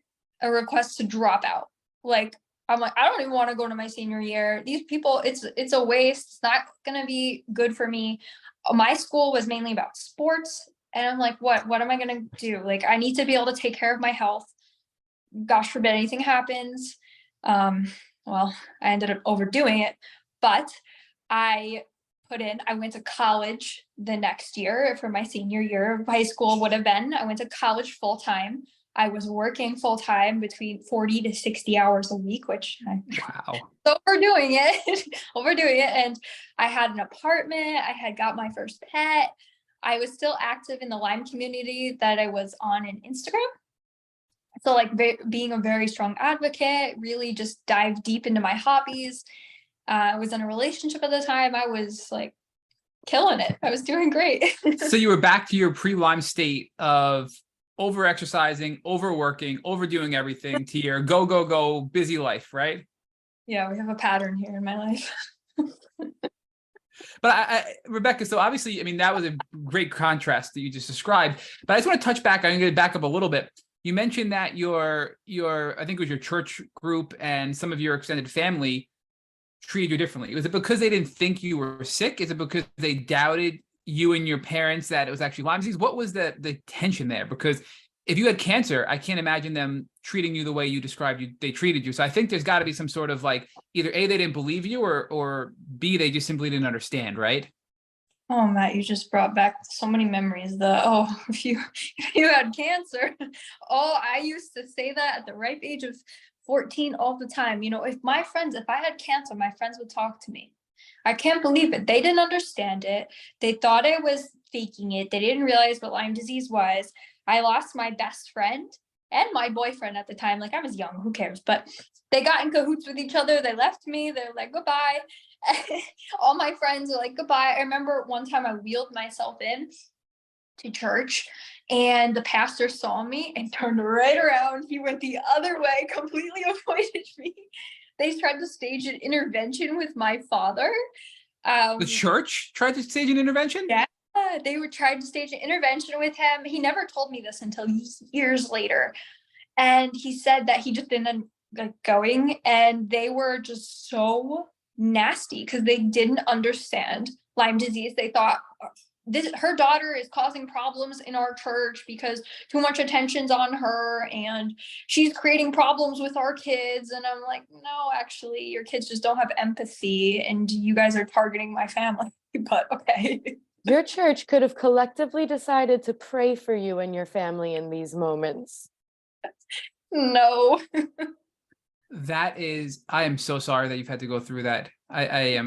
a request to drop out. Like, I'm like, I don't even want to go to my senior year. These people, it's a waste. It's not going to be good for me. My school was mainly about sports. And I'm like, what am I going to do? Like, I need to be able to take care of my health. Gosh forbid anything happens. Well, I ended up overdoing it, but I went to college the next year for my senior year of high school would have been. I went to college full time. I was working full time between 40 to 60 hours a week, which Wow. overdoing it. And I had an apartment. I had got my first pet. I was still active in the Lyme community that I was on in Instagram. So like being a very strong advocate, really just dive deep into my hobbies. I was in a relationship at the time. I was like killing it. I was doing great. So you were back to your pre-Lyme state of over-exercising, overworking, overdoing everything to your go, busy life, right? Yeah, we have a pattern here in my life. But Rebecca, so obviously, I mean, that was a great contrast that you just described. But I just want to touch back. I'm going to back up a little bit. You mentioned that your I think it was your church group and some of your extended family treated you differently. Was it because they didn't think you were sick? Is it because they doubted you and your parents that it was actually Lyme disease? What was the tension there? Because if you had cancer, I can't imagine them treating you the way you described they treated you. So I think there's got to be some sort of like either A, they didn't believe you, or B, they just simply didn't understand, right? Oh, Matt, you just brought back so many memories. If you had cancer, I used to say that at the ripe age of 14 all the time. You know, if I had cancer, my friends would talk to me. I can't believe it. They didn't understand it. They thought I was faking it. They didn't realize what Lyme disease was. I lost my best friend and my boyfriend at the time. Like, I was young, who cares? But they got in cahoots with each other. They left me. They're like, goodbye. All my friends are like, goodbye. I remember one time I wheeled myself in to church and the pastor saw me and turned right around. He went the other way, completely avoided me. They tried to stage an intervention with my father. The church tried to stage an intervention? Yeah, they were trying to stage an intervention with him. He never told me this until years later. And he said that he just didn't end up going. And they were just so nasty because they didn't understand Lyme disease. They thought her daughter is causing problems in our church because too much attention's on her and she's creating problems with our kids. And I'm like, no, actually, your kids just don't have empathy and you guys are targeting my family. But okay. Your church could have collectively decided to pray for you and your family in these moments. No. I am so sorry that you've had to go through that. I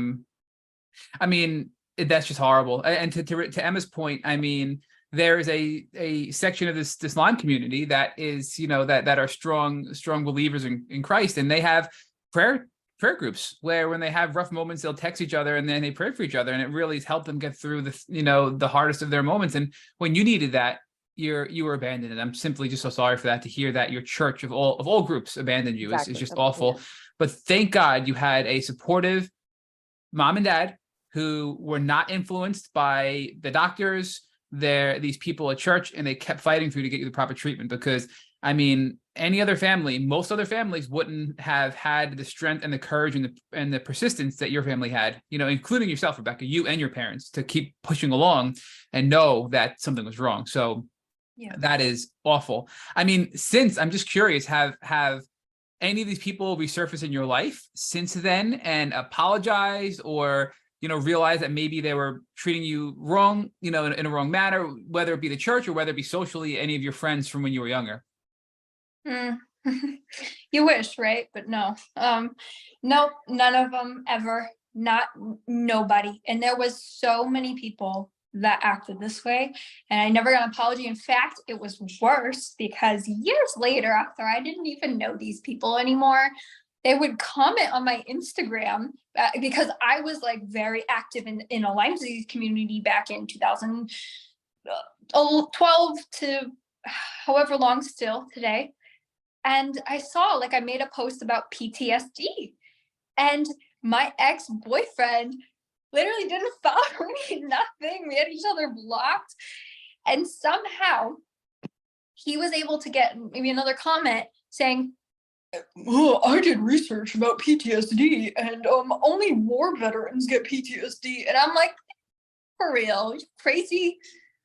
mean, that's just horrible. And to Emma's point, I mean, there is a section of this Lyme community that is, that are strong believers in Christ, and they have prayer groups where when they have rough moments, they'll text each other and then they pray for each other, and it really has helped them get through the hardest of their moments. And when you needed that, you were abandoned, and I'm simply just so sorry for that, to hear that your church of all groups abandoned you. Exactly. is just awful. Yeah. But thank God you had a supportive mom and dad who were not influenced by the doctors, these people at church, and they kept fighting for you to get you the proper treatment. Because I mean, any other family, most other families wouldn't have had the strength and the courage and the persistence that your family had, you know, including yourself, Rebecca, you and your parents, to keep pushing along and know that something was wrong. So Yeah. that is awful. I mean, since, I'm just curious, have any of these people resurfaced in your life since then and apologized, or, you know, realize that maybe they were treating you wrong, you know, in a wrong manner, whether it be the church or whether it be socially, any of your friends from when you were younger? You wish, right? But no. Nope, none of them ever. Nobody. And there was so many people that acted this way, and I never got an apology. In fact, it was worse because years later, after I didn't even know these people anymore, they would comment on my Instagram because I was like very active in a Lyme disease community back in 2012 to however long still today. And I saw, like, I made a post about PTSD, and my ex-boyfriend literally didn't follow me, nothing. We had each other blocked. And somehow he was able to get maybe another comment saying, "Oh, I did research about PTSD, and only war veterans get PTSD." And I'm like, for real, you crazy?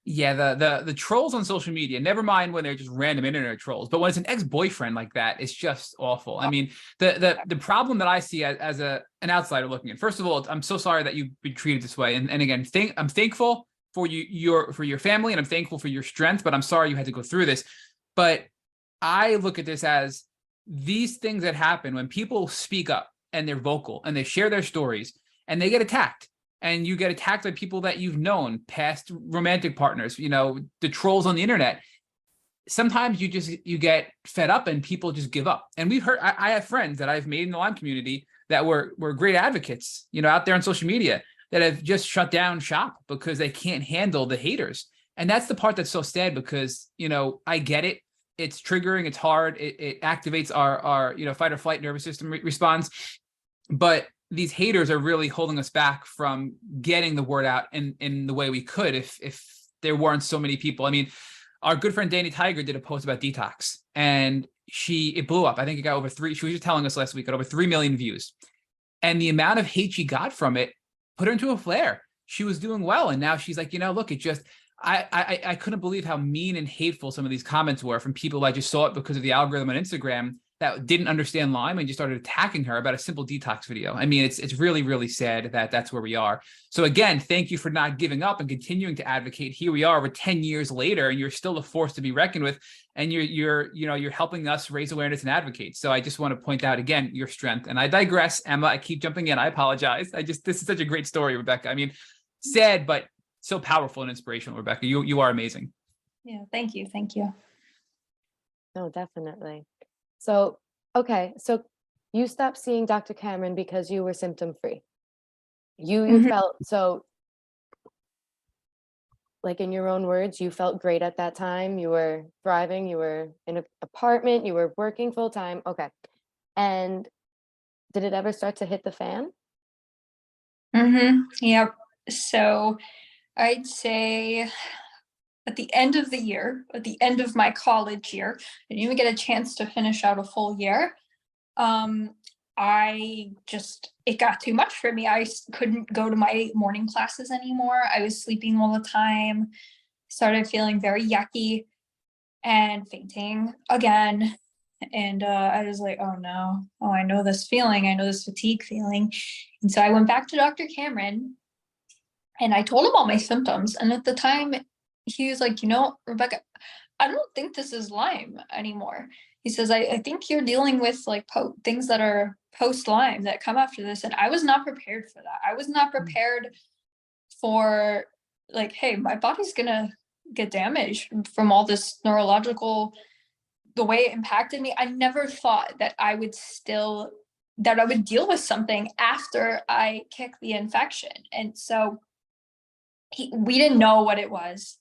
Yeah, the trolls on social media, never mind when they're just random internet trolls, but when it's an ex-boyfriend like that, it's just awful. I mean, the problem that I see as an outsider looking in, first of all, I'm so sorry that you've been treated this way. And again, I'm thankful for your family, and I'm thankful for your strength, but I'm sorry you had to go through this. But I look at this as these things that happen when people speak up and they're vocal and they share their stories and they get attacked. And you get attacked by people that you've known, past romantic partners, you know, the trolls on the internet. Sometimes you get fed up and people just give up. And we've heard, I have friends that I've made in the Lyme community that were great advocates, you know, out there on social media, that have just shut down shop because they can't handle the haters. And that's the part that's so sad, because, you know, I get it. It's triggering. It's hard. It activates our, you know, fight or flight nervous system response. But these haters are really holding us back from getting the word out in the way we could if there weren't so many people. I mean, our good friend Danny Tiger did a post about detox, and it blew up. I think it got she was just telling us last week, got over 3 million views. And the amount of hate she got from it put her into a flare. She was doing well, and now she's like, you know, look, it just, I couldn't believe how mean and hateful some of these comments were from people. I just saw it because of the algorithm on Instagram that didn't understand Lyme and just started attacking her about a simple detox video. I mean, it's really, really sad that that's where we are. So again, thank you for not giving up and continuing to advocate. Here we are, we're 10 years later, and you're still a force to be reckoned with. And you're helping us raise awareness and advocate. So I just want to point out again your strength. And I digress, Emma. I keep jumping in. I apologize. This is such a great story, Rebecca. I mean, sad, but so powerful and inspirational, Rebecca. You are amazing. Yeah, thank you. Thank you. No, definitely. So, okay, so you stopped seeing Dr. Cameron because you were symptom-free. You felt, so, like, in your own words, you felt great at that time. You were thriving. You were in an apartment. You were working full-time. Okay. And did it ever start to hit the fan? Yep. So I'd say at the end of the year, at the end of my college year, I didn't even get a chance to finish out a full year. It got too much for me. I couldn't go to my morning classes anymore. I was sleeping all the time, started feeling very yucky and fainting again. And I was like, oh no, I know this feeling. I know this fatigue feeling. And so I went back to Dr. Cameron and I told him all my symptoms. And at the time, he was like, you know, Rebecca, I don't think this is Lyme anymore. He says, I think you're dealing with like things that are post Lyme that come after this. And I was not prepared for that. I was not prepared for like, hey, my body's going to get damaged from all this neurological, the way it impacted me. I never thought that I would deal with something after I kicked the infection. And so we didn't know what it was.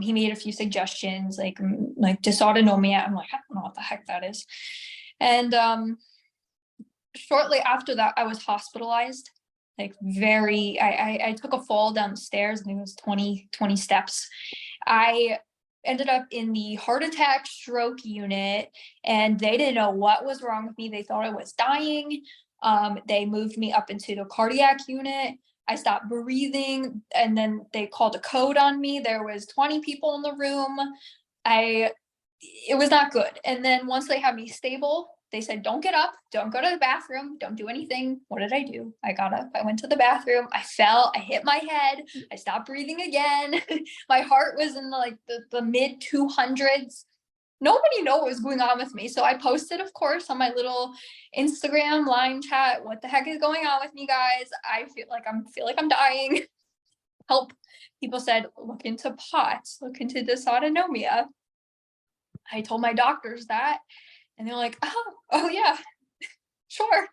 He made a few suggestions like dysautonomia. I'm like, I don't know what the heck that is. And shortly after that, I was hospitalized. like very, I took a fall down the stairs, and it was 20 steps. I ended up in the heart attack stroke unit, and they didn't know what was wrong with me. They thought I was dying. They moved me up into the cardiac unit. I stopped breathing, and then they called a code on me. There was 20 people in the room. It was not good. And then once they had me stable, they said, don't get up, don't go to the bathroom, don't do anything. What did I do? I got up, I went to the bathroom, I fell, I hit my head, I stopped breathing again. My heart was in the mid 200s. Nobody knew what was going on with me. So I posted, of course, on my little Instagram Lyme chat, what the heck is going on with me, guys? I feel like I'm dying. Help. People said, look into POTS, look into dysautonomia. I told my doctors that, and they're like, oh yeah, sure.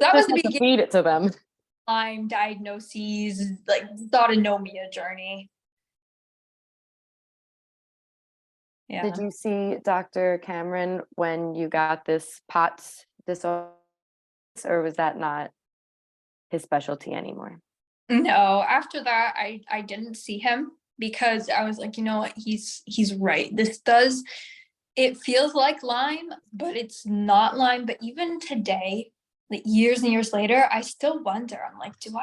That was the beginning. Feed it to them. Lyme diagnoses, like dysautonomia journey. Yeah. Did you see Dr. Cameron when you got this POTS disorder, or was that not his specialty anymore? No, after that, I didn't see him, because I was like, you know what, he's right. It feels like Lyme, but it's not Lyme. But even today, like years and years later, I still wonder. I'm like, do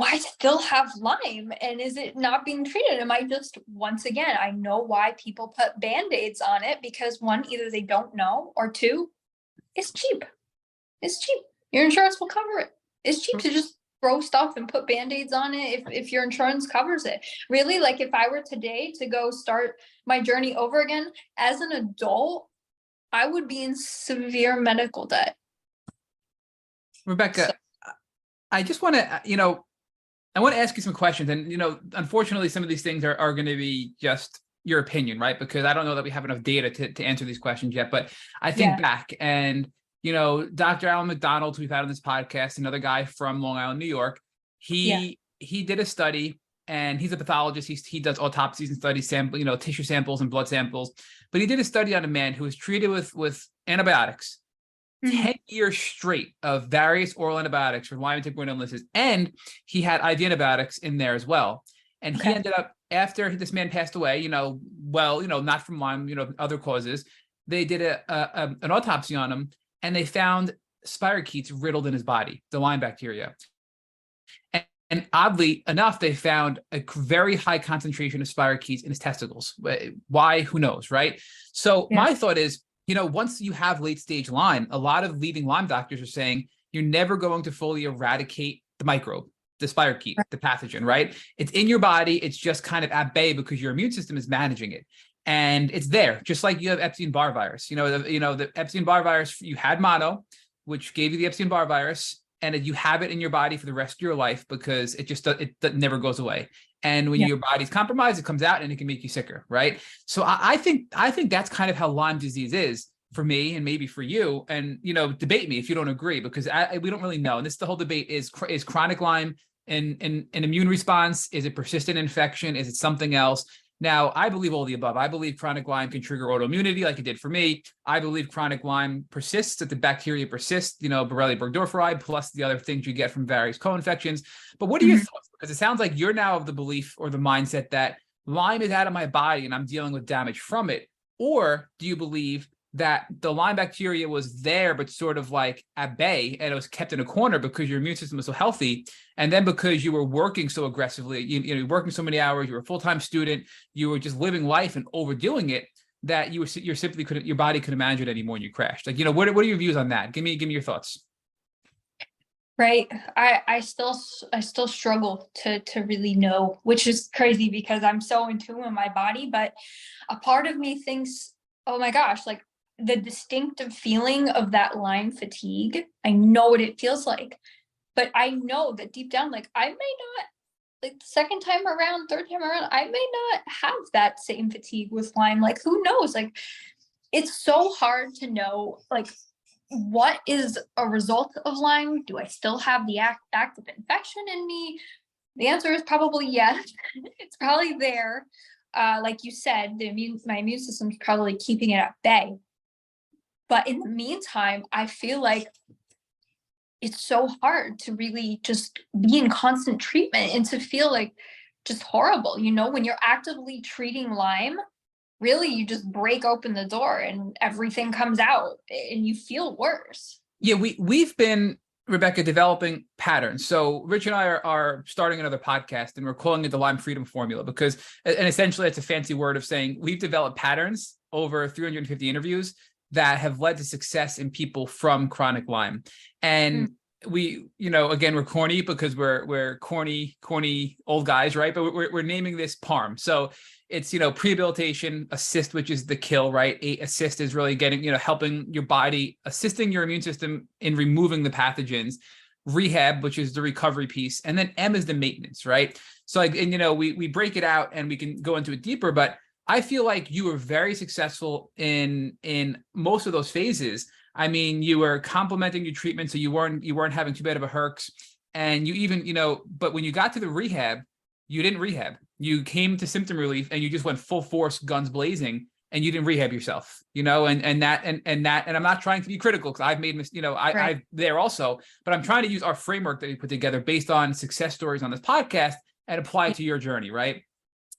I still have Lyme, and is it not being treated? Am I just, once again, I know why people put Band-Aids on it, because one, either they don't know, or two, it's cheap. It's cheap. Your insurance will cover it. It's cheap to just throw stuff and put Band-Aids on it if your insurance covers it. Really, like if I were today to go start my journey over again as an adult, I would be in severe medical debt. Rebecca, I just want to, I want to ask you some questions. And, unfortunately, some of these things are going to be just your opinion, right? Because I don't know that we have enough data to answer these questions yet. But I think back, and, Dr. Alan McDonald, who we've had on this podcast, another guy from Long Island, New York, he did a study, and he's a pathologist. He does autopsies and studies tissue samples and blood samples. But he did a study on a man who was treated with antibiotics, 10 years straight of various oral antibiotics for Lyme and tick-borne illnesses. And he had IV antibiotics in there as well. And he ended up, after this man passed away, not from Lyme, other causes, they did an autopsy on him, and they found spirochetes riddled in his body, the Lyme bacteria. And oddly enough, they found a very high concentration of spirochetes in his testicles. Why? Who knows, right? So my thought is, once you have late stage Lyme, a lot of leading Lyme doctors are saying you're never going to fully eradicate the microbe, the spirochete, the pathogen, right? It's in your body. It's just kind of at bay because your immune system is managing it. And it's there, just like you have Epstein-Barr virus. The Epstein-Barr virus, you had mono, which gave you the Epstein-Barr virus, and you have it in your body for the rest of your life because it never goes away. And when your body's compromised, it comes out and it can make you sicker, right? So I think that's kind of how Lyme disease is for me, and maybe for you. And debate me if you don't agree, because we don't really know. And this, the whole debate is chronic Lyme an immune response? Is it persistent infection? Is it something else? Now, I believe all the above. I believe chronic Lyme can trigger autoimmunity like it did for me. I believe chronic Lyme persists, that the bacteria persist, Borrelia burgdorferi, plus the other things you get from various co-infections. But what are your thoughts? Because it sounds like you're now of the belief or the mindset that Lyme is out of my body and I'm dealing with damage from it. Or do you believe that the Lyme bacteria was there, but sort of like at bay, and it was kept in a corner because your immune system was so healthy? And then because you were working so aggressively, you're working so many hours, you were a full-time student, you were just living life and overdoing it, that your body couldn't manage it anymore and you crashed. Like, what are your views on that? Give me your thoughts. Right. I still struggle to really know, which is crazy because I'm so in tune with my body. But a part of me thinks, oh my gosh, like the distinctive feeling of that Lyme fatigue, I know what it feels like. But I know that deep down, like I may not, like the second time around, third time around, I may not have that same fatigue with Lyme. Like, who knows? Like, it's so hard to know, like, what is a result of Lyme? Do I still have the active infection in me? The answer is probably yes. It's probably there. Like you said, my immune system is probably keeping it at bay. But in the meantime, I feel like it's so hard to really just be in constant treatment and to feel like just horrible. When you're actively treating Lyme, really you just break open the door and everything comes out and you feel worse. Yeah, we've been, Rebecca, developing patterns. So Rich and I are starting another podcast, and we're calling it the Lyme Freedom Formula because, and essentially it's a fancy word of saying we've developed patterns over 350 interviews that have led to success in people from chronic Lyme. And we, again, we're corny because we're corny old guys, right? But we're naming this PARM. So it's, prehabilitation, assist, which is the kill, right? Assist is really getting, helping your body, assisting your immune system in removing the pathogens. Rehab, which is the recovery piece, and then M is the maintenance, right? So we break it out and we can go into it deeper, but I feel like you were very successful in most of those phases. I mean, you were complementing your treatment, so you weren't having too bad of a herx, and you even, but when you got to the rehab, you didn't rehab. You came to symptom relief and you just went full force, guns blazing, and you didn't rehab yourself, and I'm not trying to be critical because I've made, I've there also, but I'm trying to use our framework that we put together based on success stories on this podcast and apply it to your journey, right?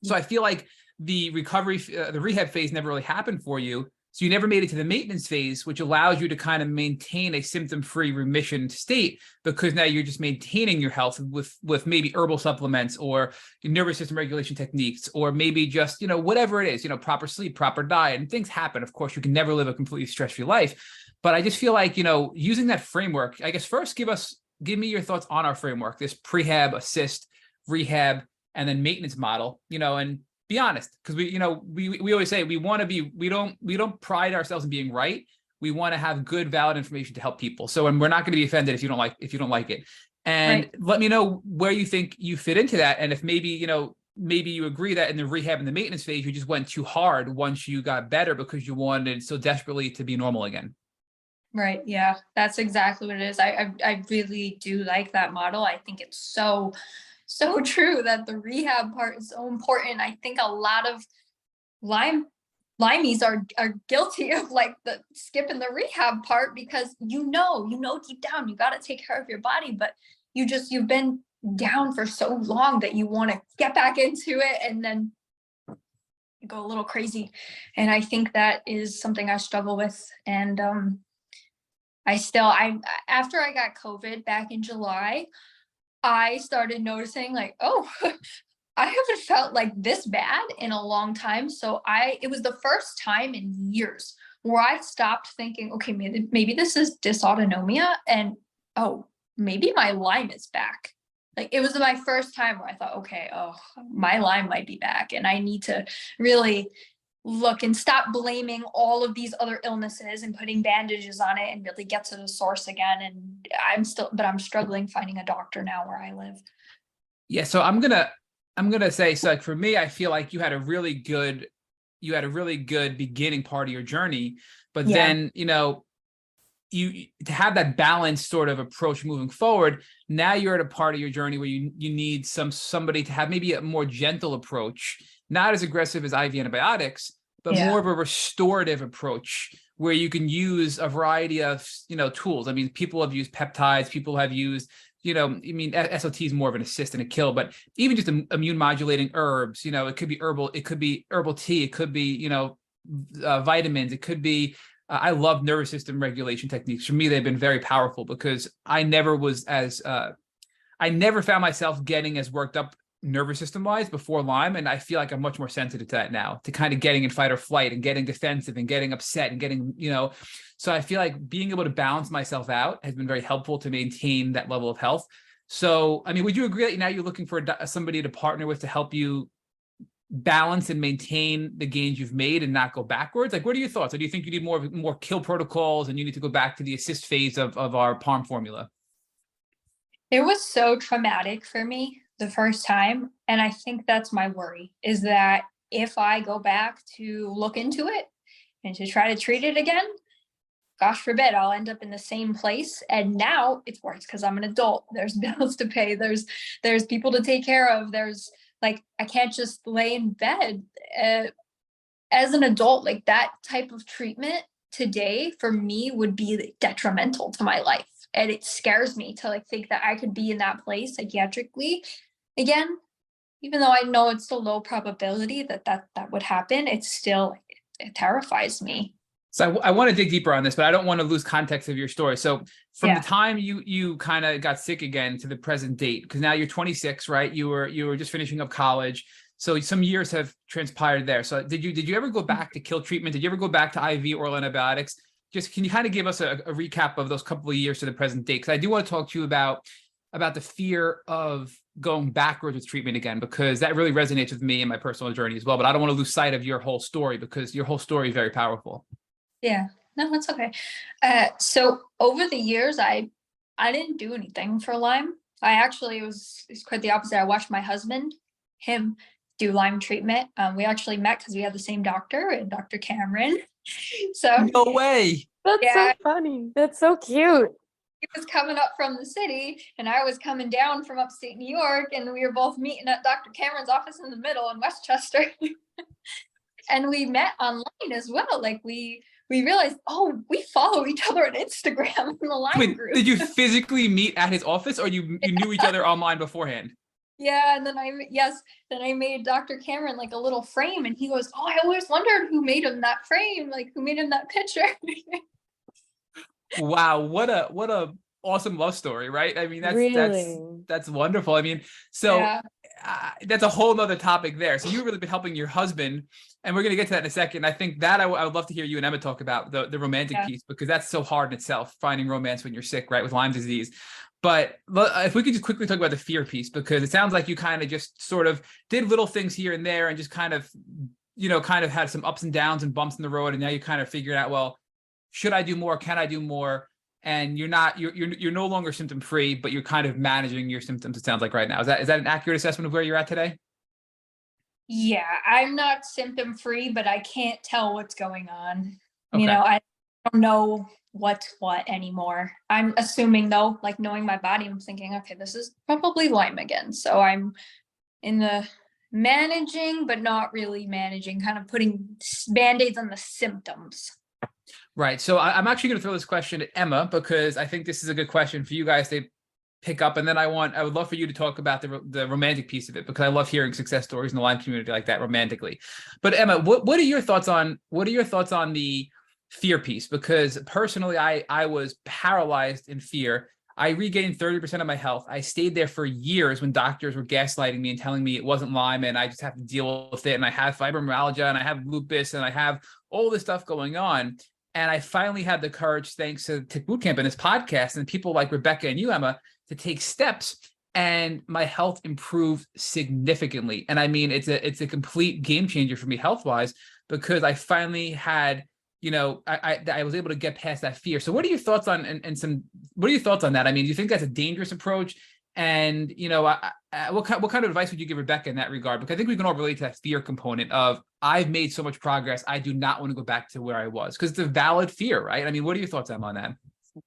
So I feel like the recovery, the rehab phase never really happened for you. So you never made it to the maintenance phase, which allows you to kind of maintain a symptom-free remission state, because now you're just maintaining your health with maybe herbal supplements or nervous system regulation techniques, or maybe just, whatever it is, proper sleep, proper diet, and things happen. Of course, you can never live a completely stress-free life. But I just feel like, using that framework, I guess first give me your thoughts on our framework, this prehab, assist, rehab, and then maintenance model, and be honest, because we always say we don't pride ourselves in being right. We want to have good, valid information to help people. So, and we're not going to be offended if you don't like it. And let me know where you think you fit into that, and if maybe you agree that in the rehab and the maintenance phase you just went too hard once you got better because you wanted so desperately to be normal again. Right. Yeah, that's exactly what it is. I really do like that model. I think it's so true that the rehab part is so important. I think a lot of Lymies are guilty of like the skipping the rehab part because deep down you got to take care of your body, but you've been down for so long that you want to get back into it and then you go a little crazy. And I think that is something I struggle with. And after I got COVID back in July, I started noticing like, oh, I haven't felt like this bad in a long time. So it was the first time in years where I stopped thinking, okay, maybe this is dysautonomia and, oh, maybe my Lyme is back. Like it was my first time where I thought, okay, oh, my Lyme might be back and I need to really look and stop blaming all of these other illnesses and putting bandages on it and really get to the source again. And I'm struggling finding a doctor now where I live. Yeah. So I'm going to say, so like for me, I feel like you had a really good beginning part of your journey, but then, you to have that balanced sort of approach moving forward. Now you're at a part of your journey where you need somebody to have maybe a more gentle approach, not as aggressive as IV antibiotics, but more of a restorative approach where you can use a variety of, tools. I mean, people have used peptides, people have used, SOT is more of an assist and a kill, but even just immune modulating herbs, it could be herbal tea, it could be, vitamins, it could be, I love nervous system regulation techniques. For me, they've been very powerful because I never found myself getting as worked up nervous system wise before Lyme. And I feel like I'm much more sensitive to that now, to kind of getting in fight or flight and getting defensive and getting upset and getting, so I feel like being able to balance myself out has been very helpful to maintain that level of health. So, I mean, would you agree that now you're looking for somebody to partner with to help you balance and maintain the gains you've made and not go backwards? Like, what are your thoughts? Or do you think you need more kill protocols and you need to go back to the assist phase of our PARM formula? It was so traumatic for me the first time. And I think that's my worry, is that if I go back to look into it and to try to treat it again, gosh forbid, I'll end up in the same place. And now it's worse because I'm an adult. There's bills to pay. There's people to take care of. There's like, I can't just lay in bed. As an adult, like that type of treatment today for me would be detrimental to my life. And it scares me to like think that I could be in that place psychiatrically again, even though I know it's a low probability that would happen. It terrifies me. So I want to dig deeper on this, but I don't want to lose context of your story. So from Yeah. the time you kind of got sick again to the present date, because now you're 26, right? You were just finishing up college. So some years have transpired there. So did you ever go back to kill treatment? Did you ever go back to IV oral antibiotics? Just can you kind of give us a recap of those couple of years to the present date? Because I do want to talk to you about the fear of going backwards with treatment again, because that really resonates with me and my personal journey as well. But I don't want to lose sight of your whole story, because your whole story is very powerful. Yeah, no, that's okay. So over the years, I didn't do anything for Lyme. It's quite the opposite. I watched my husband, him do Lyme treatment. We actually met because we had the same doctor, Dr. Cameron. So No way. That's so funny. That's so cute. he was coming up from the city and I was coming down from upstate New York, and we were both meeting at Dr. Cameron's office in the middle in Westchester. And we met online as well. Like we realized, oh, we follow each other on Instagram in the Lyme group. Did you physically meet at his office, or you knew each other online beforehand? Yeah, and then I made Dr. Cameron like a little frame, and he goes, "Oh, I always wondered who made him that frame, like who made him that picture." Wow, what a awesome love story, right? I mean, that's wonderful. I mean, so Yeah. That's a whole nother topic there. So you've really been helping your husband, and we're going to get to that in a second. I think that I would love to hear you and Emma talk about the romantic piece, because that's so hard in itself, finding romance when you're sick, right, with Lyme disease. But if we could just quickly talk about the fear piece, because it sounds like you kind of just sort of did little things here and there and just kind of had some ups and downs and bumps in the road. And now you kind of figured out, well, should I do more? Can I do more? And you're no longer symptom free, but you're kind of managing your symptoms, it sounds like, right now. Is that an accurate assessment of where you're at today? Yeah, I'm not symptom free, but I can't tell what's going on. Okay. I don't know what's what anymore. I'm assuming though, like knowing my body, I'm thinking, okay, this is probably Lyme again. So I'm in the managing, but not really managing, kind of putting Band-Aids on the symptoms. Right. So I'm actually going to throw this question at Emma, because I think this is a good question for you guys to pick up. And then I would love for you to talk about the romantic piece of it, because I love hearing success stories in the Lyme community like that romantically. But Emma, what are your thoughts on the fear piece? Because personally, I was paralyzed in fear. I regained 30% of my health. I stayed there for years when doctors were gaslighting me and telling me it wasn't Lyme and I just have to deal with it. And I have fibromyalgia and I have lupus and I have all this stuff going on. And I finally had the courage, thanks to Tick Bootcamp and this podcast and people like Rebecca and you, Emma, to take steps, and my health improved significantly. And I mean, it's a complete game changer for me health-wise, because I finally had, I was able to get past that fear. So what are your thoughts on what are your thoughts on that? I mean, do you think that's a dangerous approach? And, what kind of advice would you give Rebecca in that regard? Because I think we can all relate to that fear component of, I've made so much progress, I do not want to go back to where I was, because it's a valid fear, right? I mean, what are your thoughts, Emma, on that?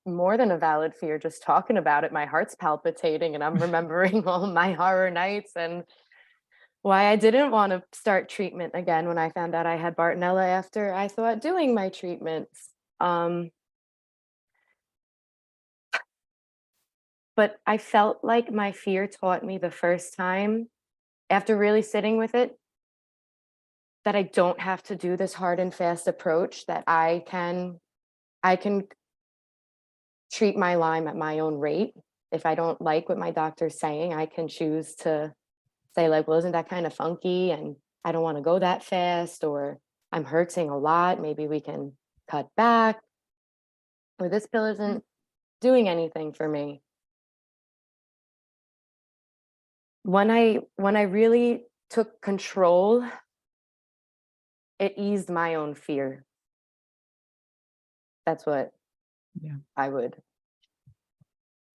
More than a valid fear, just talking about it, my heart's palpitating and I'm remembering all my horror nights and why I didn't want to start treatment again when I found out I had Bartonella after I thought doing my treatments. But I felt like my fear taught me the first time, after really sitting with it, that I don't have to do this hard and fast approach, that I can treat my Lyme at my own rate. If I don't like what my doctor's saying, I can choose to say like, well, isn't that kind of funky? And I don't want to go that fast, or I'm hurting a lot. Maybe we can cut back, or this pill isn't doing anything for me. When I really took control, it eased my own fear. That's what I would.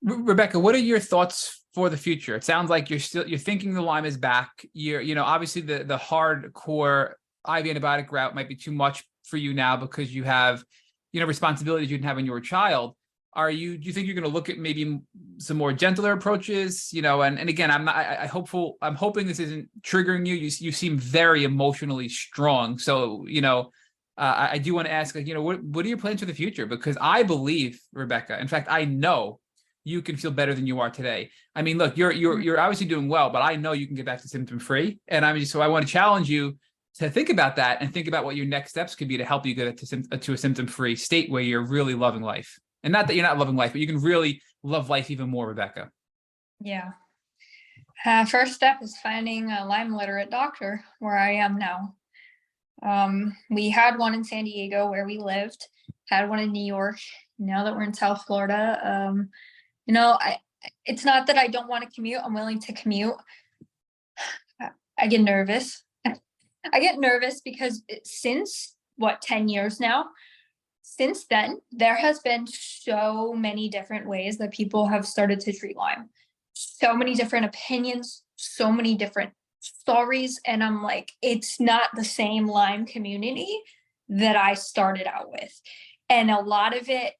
Rebecca, what are your thoughts for the future? It sounds like you're thinking the Lyme is back. Obviously the hardcore IV antibiotic route might be too much for you now, because you have, responsibilities you didn't have when you were a child. Do you think you're going to look at maybe some more gentler approaches? And again, I'm hoping this isn't triggering you. You seem very emotionally strong. So, I do want to ask, like, what are your plans for the future? Because I believe, Rebecca, in fact, I know you can feel better than you are today. I mean, look, you're obviously doing well, but I know you can get back to symptom free. And so I want to challenge you to think about that and think about what your next steps could be to help you get to a symptom free state where you're really loving life. And not that you're not loving life, but you can really love life even more, Rebecca. Yeah. First step is finding a Lyme literate doctor where I am now. We had one in San Diego where we lived, had one in New York. Now that we're in South Florida, it's not that I don't want to commute. I'm willing to commute. I get nervous. I get nervous because since 10 years now, since then, there has been so many different ways that people have started to treat Lyme. So many different opinions, so many different stories. And I'm like, it's not the same Lyme community that I started out with. And a lot of it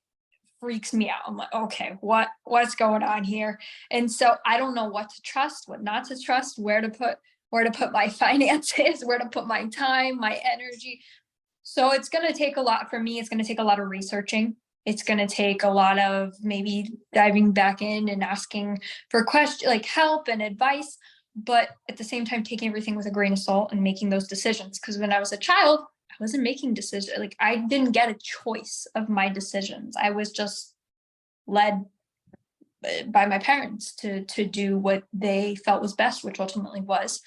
freaks me out. I'm like, okay, what's going on here? And so I don't know what to trust, what not to trust, where to put my finances, where to put my time, my energy. So it's going to take a lot for me. It's going to take a lot of researching. It's going to take a lot of maybe diving back in and asking for questions, like help and advice, but at the same time, taking everything with a grain of salt and making those decisions. Because when I was a child, I wasn't making decisions. Like I didn't get a choice of my decisions. I was just led by my parents to do what they felt was best, which ultimately was.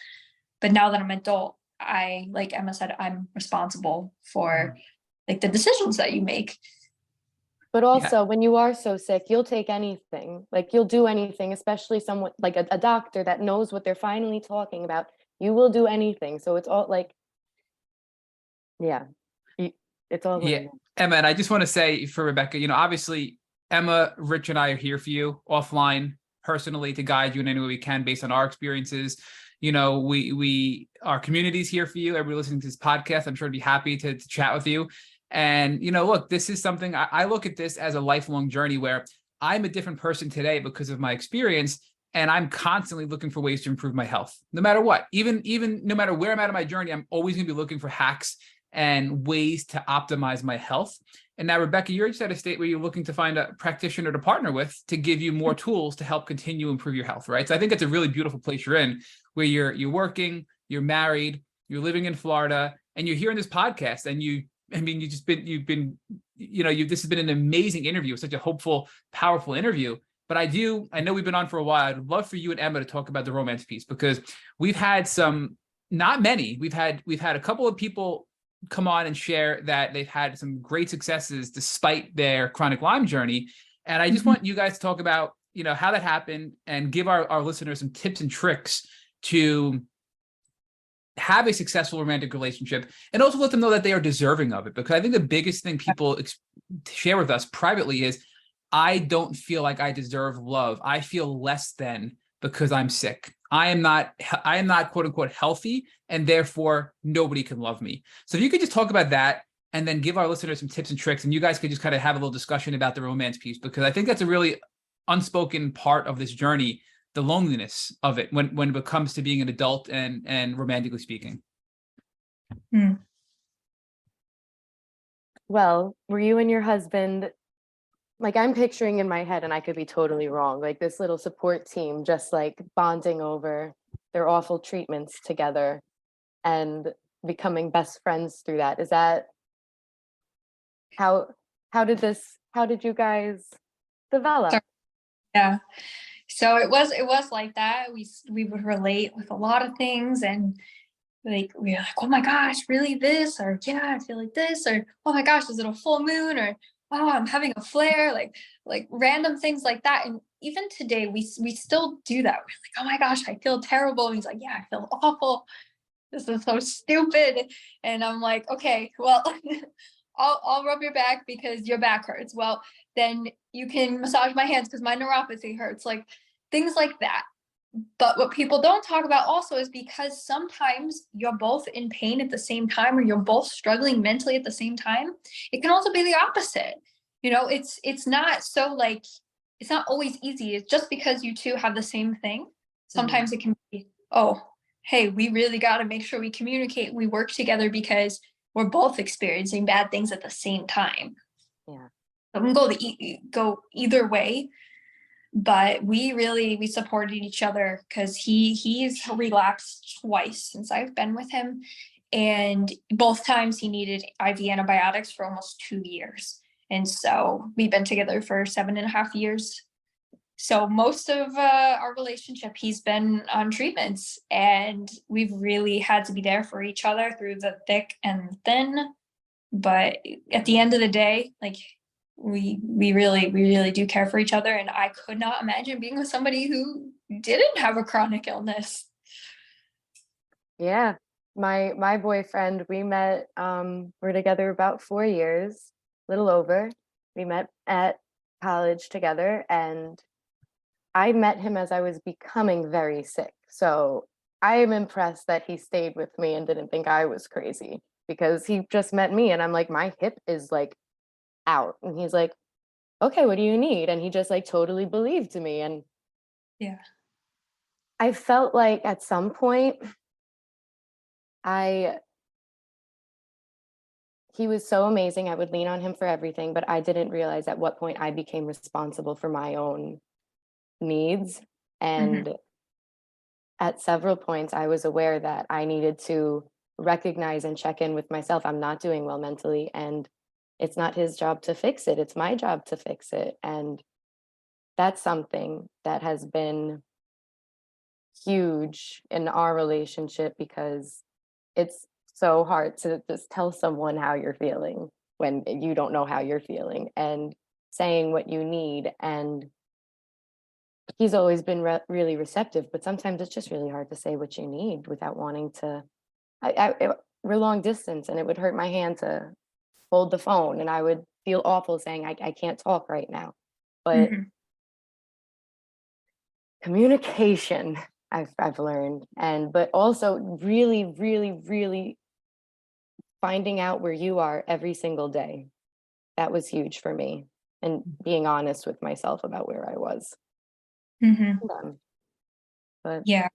But now that I'm an adult, like Emma said, I'm responsible for like the decisions that you make. But also, when you are so sick, you'll take anything. Like you'll do anything, especially someone like a doctor that knows what they're finally talking about. You will do anything. So it's all like, it's all. Yeah, Emma, and I just want to say for Rebecca, obviously Emma, Rich, and I are here for you offline, personally, to guide you in any way we can based on our experiences. Our community's here for you. Everybody listening to this podcast, I'm sure, would be happy to chat with you. And, look, this is something I look at this as a lifelong journey where I'm a different person today because of my experience. And I'm constantly looking for ways to improve my health, no matter what, even no matter where I'm at in my journey, I'm always going to be looking for hacks and ways to optimize my health. And now, Rebecca, you're just at a state where you're looking to find a practitioner to partner with to give you more tools to help continue to improve your health, right? So I think it's a really beautiful place you're in, where you're working, you're married, you're living in Florida, and you're hearing this podcast. And this has been an amazing interview, such a hopeful, powerful interview. But I know we've been on for a while. I'd love for you and Emma to talk about the romance piece, because we've had not many. We've had a couple of people come on and share that they've had some great successes despite their chronic Lyme journey. And I just want you guys to talk about, how that happened and give our listeners some tips and tricks to have a successful romantic relationship, and also let them know that they are deserving of it. Because I think the biggest thing people share with us privately is, I don't feel like I deserve love. I feel less than because I'm sick. I am not quote unquote healthy, and therefore nobody can love me. So if you could just talk about that and then give our listeners some tips and tricks, and you guys could just kind of have a little discussion about the romance piece, because I think that's a really unspoken part of this journey, the loneliness of it when it comes to being an adult and romantically speaking. Well, were you and your husband, like I'm picturing in my head, and I could be totally wrong, like this little support team just like bonding over their awful treatments together and becoming best friends through that? Is that how did you guys develop? Yeah. So it was like that. We would relate with a lot of things, and like we're like, oh my gosh, really this? Or yeah, I feel like this, or oh my gosh, is it a full moon? Or oh, I'm having a flare, like random things like that. And even today we still do that. We're like, oh my gosh, I feel terrible. And he's like, yeah, I feel awful. This is so stupid. And I'm like, okay, well, I'll rub your back because your back hurts. Well, then you can massage my hands because my neuropathy hurts, like things like that. But what people don't talk about also is, because sometimes you're both in pain at the same time, or you're both struggling mentally at the same time, it can also be the opposite. It's not so like, it's not always easy. It's just because you two have the same thing. Sometimes it can be, oh, hey, we really got to make sure we communicate, we work together, because we're both experiencing bad things at the same time. Yeah. It can go either way, but we supported each other because he's relapsed twice since I've been with him, and both times he needed IV antibiotics for almost 2 years, and so we've been together for 7.5 years. So most of our relationship, he's been on treatments, and we've really had to be there for each other through the thick and thin. But at the end of the day, like we really do care for each other, and I could not imagine being with somebody who didn't have a chronic illness. Yeah. My boyfriend, we met, we're together about 4 years, a little over. We met at college together, and I met him as I was becoming very sick. So I am impressed that he stayed with me and didn't think I was crazy, because he just met me and I'm like, my hip is like out. And he's like, okay, what do you need? And he just like totally believed me. And Yeah. I felt like at some point he was so amazing. I would lean on him for everything, but I didn't realize at what point I became responsible for my own needs. And at several points, I was aware that I needed to recognize and check in with myself. I'm not doing well mentally, and it's not his job to fix it. It's my job to fix it. And that's something that has been huge in our relationship, because it's so hard to just tell someone how you're feeling when you don't know how you're feeling, and saying what you need. And he's always been really receptive, but sometimes it's just really hard to say what you need without wanting to. We're long distance, and it would hurt my hand to hold the phone, and I would feel awful saying I can't talk right now. But communication, I've learned, but also really finding out where you are every single day. That was huge for me, and being honest with myself about where I was. But Yeah.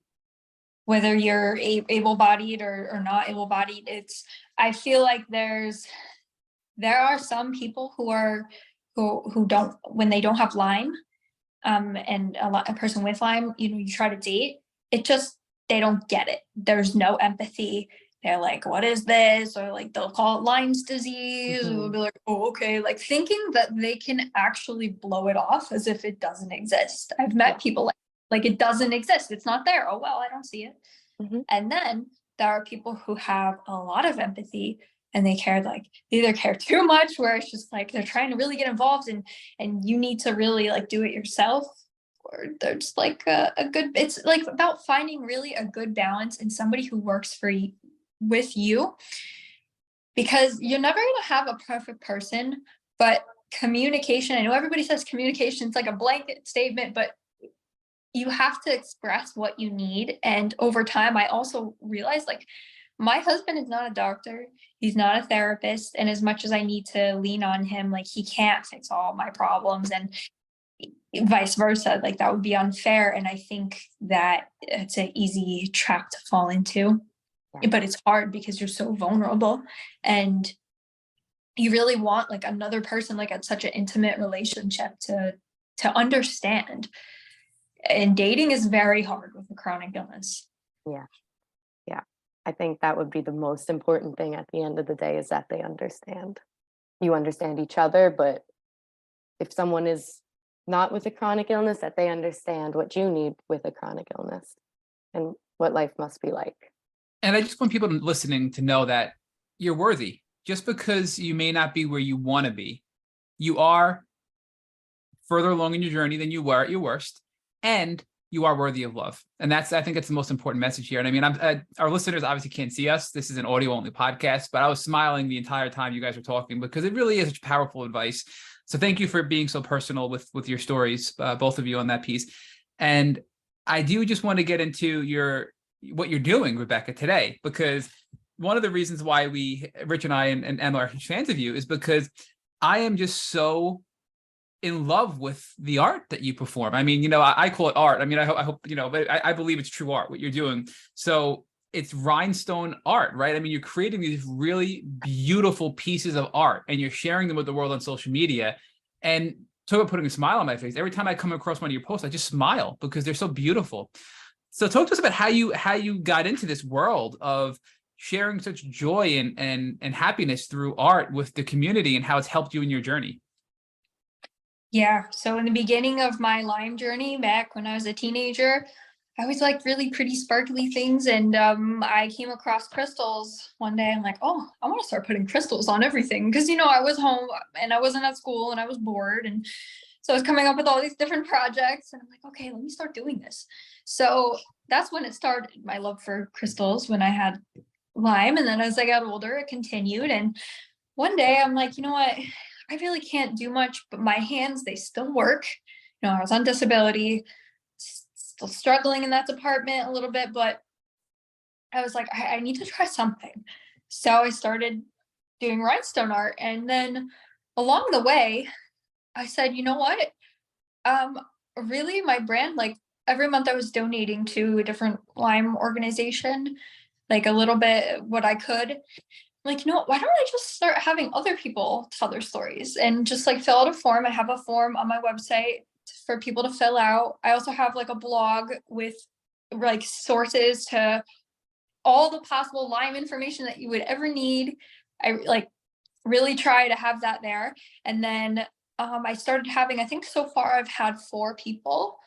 Whether you're able-bodied or not able-bodied, I feel like there are some people who don't, when they don't have Lyme, and a person with Lyme, you try to date, they don't get it. There's no empathy. They're like, what is this? Or like, they'll call it Lyme's disease. Or they'll be like, oh, okay. Like, thinking that they can actually blow it off as if it doesn't exist. I've met people like it doesn't exist. It's not there. Oh, well, I don't see it. And then there are people who have a lot of empathy, and they either care too much, where it's just like they're trying to really get involved, and you need to really like do it yourself, or they're just like it's like about finding really a good balance in somebody who works with you, because you're never going to have a perfect person. But communication, I know everybody says communication, it's like a blanket statement, but you have to express what you need. And over time, I also realized, like, my husband is not a doctor. He's not a therapist. And as much as I need to lean on him, like, he can't fix all my problems, and vice versa. Like, that would be unfair. And I think that it's an easy trap to fall into, but it's hard because you're so vulnerable, and you really want like another person, like at such an intimate relationship, to understand. And dating is very hard with a chronic illness. Yeah. I think that would be the most important thing at the end of the day, is that they understand. You understand each other, but if someone is not with a chronic illness, that they understand what you need with a chronic illness and what life must be like. And I just want people listening to know that you're worthy. Just because you may not be where you want to be, you are further along in your journey than you were at your worst, and you are worthy of love. And I think it's the most important message here. And I mean, our listeners obviously can't see us. This is an audio only podcast, but I was smiling the entire time you guys were talking, because it really is such powerful advice. So thank you for being so personal with your stories, both of you, on that piece. And I do just want to get into what you're doing, Rebecca, today, because one of the reasons why Rich and I and Emma are huge fans of you is because I am just so in love with the art that you perform. I mean, I call it art. I mean, I hope, but I believe it's true art, what you're doing. So it's rhinestone art, right? I mean, you're creating these really beautiful pieces of art and you're sharing them with the world on social media. And talk about putting a smile on my face. Every time I come across one of your posts, I just smile because they're so beautiful. So talk to us about how you got into this world of sharing such joy and happiness through art with the community and how it's helped you in your journey. Yeah. So in the beginning of my Lyme journey, back when I was a teenager, I always liked really pretty sparkly things. And I came across crystals one day. I'm like, oh, I want to start putting crystals on everything. Because, I was home and I wasn't at school and I was bored. And so I was coming up with all these different projects. And I'm like, okay, let me start doing this. So that's when it started, my love for crystals, when I had Lyme. And then as I got older, it continued. And one day I'm like, you know what? I really can't do much, but my hands, they still work. I was on disability, still struggling in that department a little bit, but I was like, I need to try something. So I started doing rhinestone art. And then along the way, I said, you know what? Really my brand, like every month I was donating to a different Lyme organization, like a little bit what I could. Like, why don't I just start having other people tell their stories and just like fill out a form? I have a form on my website for people to fill out. I also have like a blog with like sources to all the possible Lyme information that you would ever need. I like really try to have that there. And then I started having, I think so far I've had 4 people.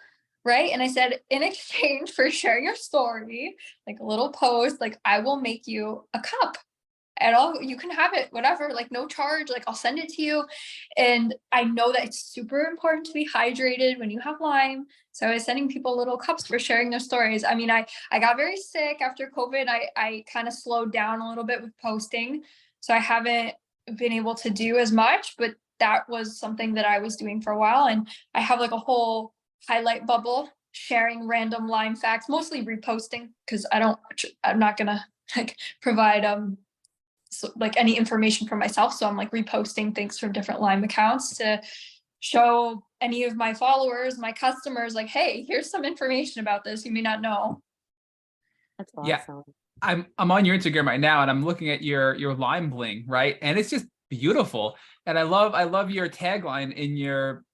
Right. And I said, in exchange for sharing your story, like a little post, like I will make you a cup. At all, you can have it, whatever, like no charge, like I'll send it to you. And I know that it's super important to be hydrated when you have Lyme. So I was sending people little cups for sharing their stories. I mean, I got very sick after COVID. I kind of slowed down a little bit with posting. So I haven't been able to do as much, but that was something that I was doing for a while. And I have like a whole highlight bubble sharing random Lyme facts, mostly reposting, because I'm not gonna like provide so, like any information for myself. So I'm like reposting things from different Lyme accounts to show any of my followers, my customers, like, hey, here's some information about this you may not know. That's Yeah. awesome. I'm on your Instagram right now and I'm looking at your Lyme bling, right? And it's just beautiful. And I love your tagline in your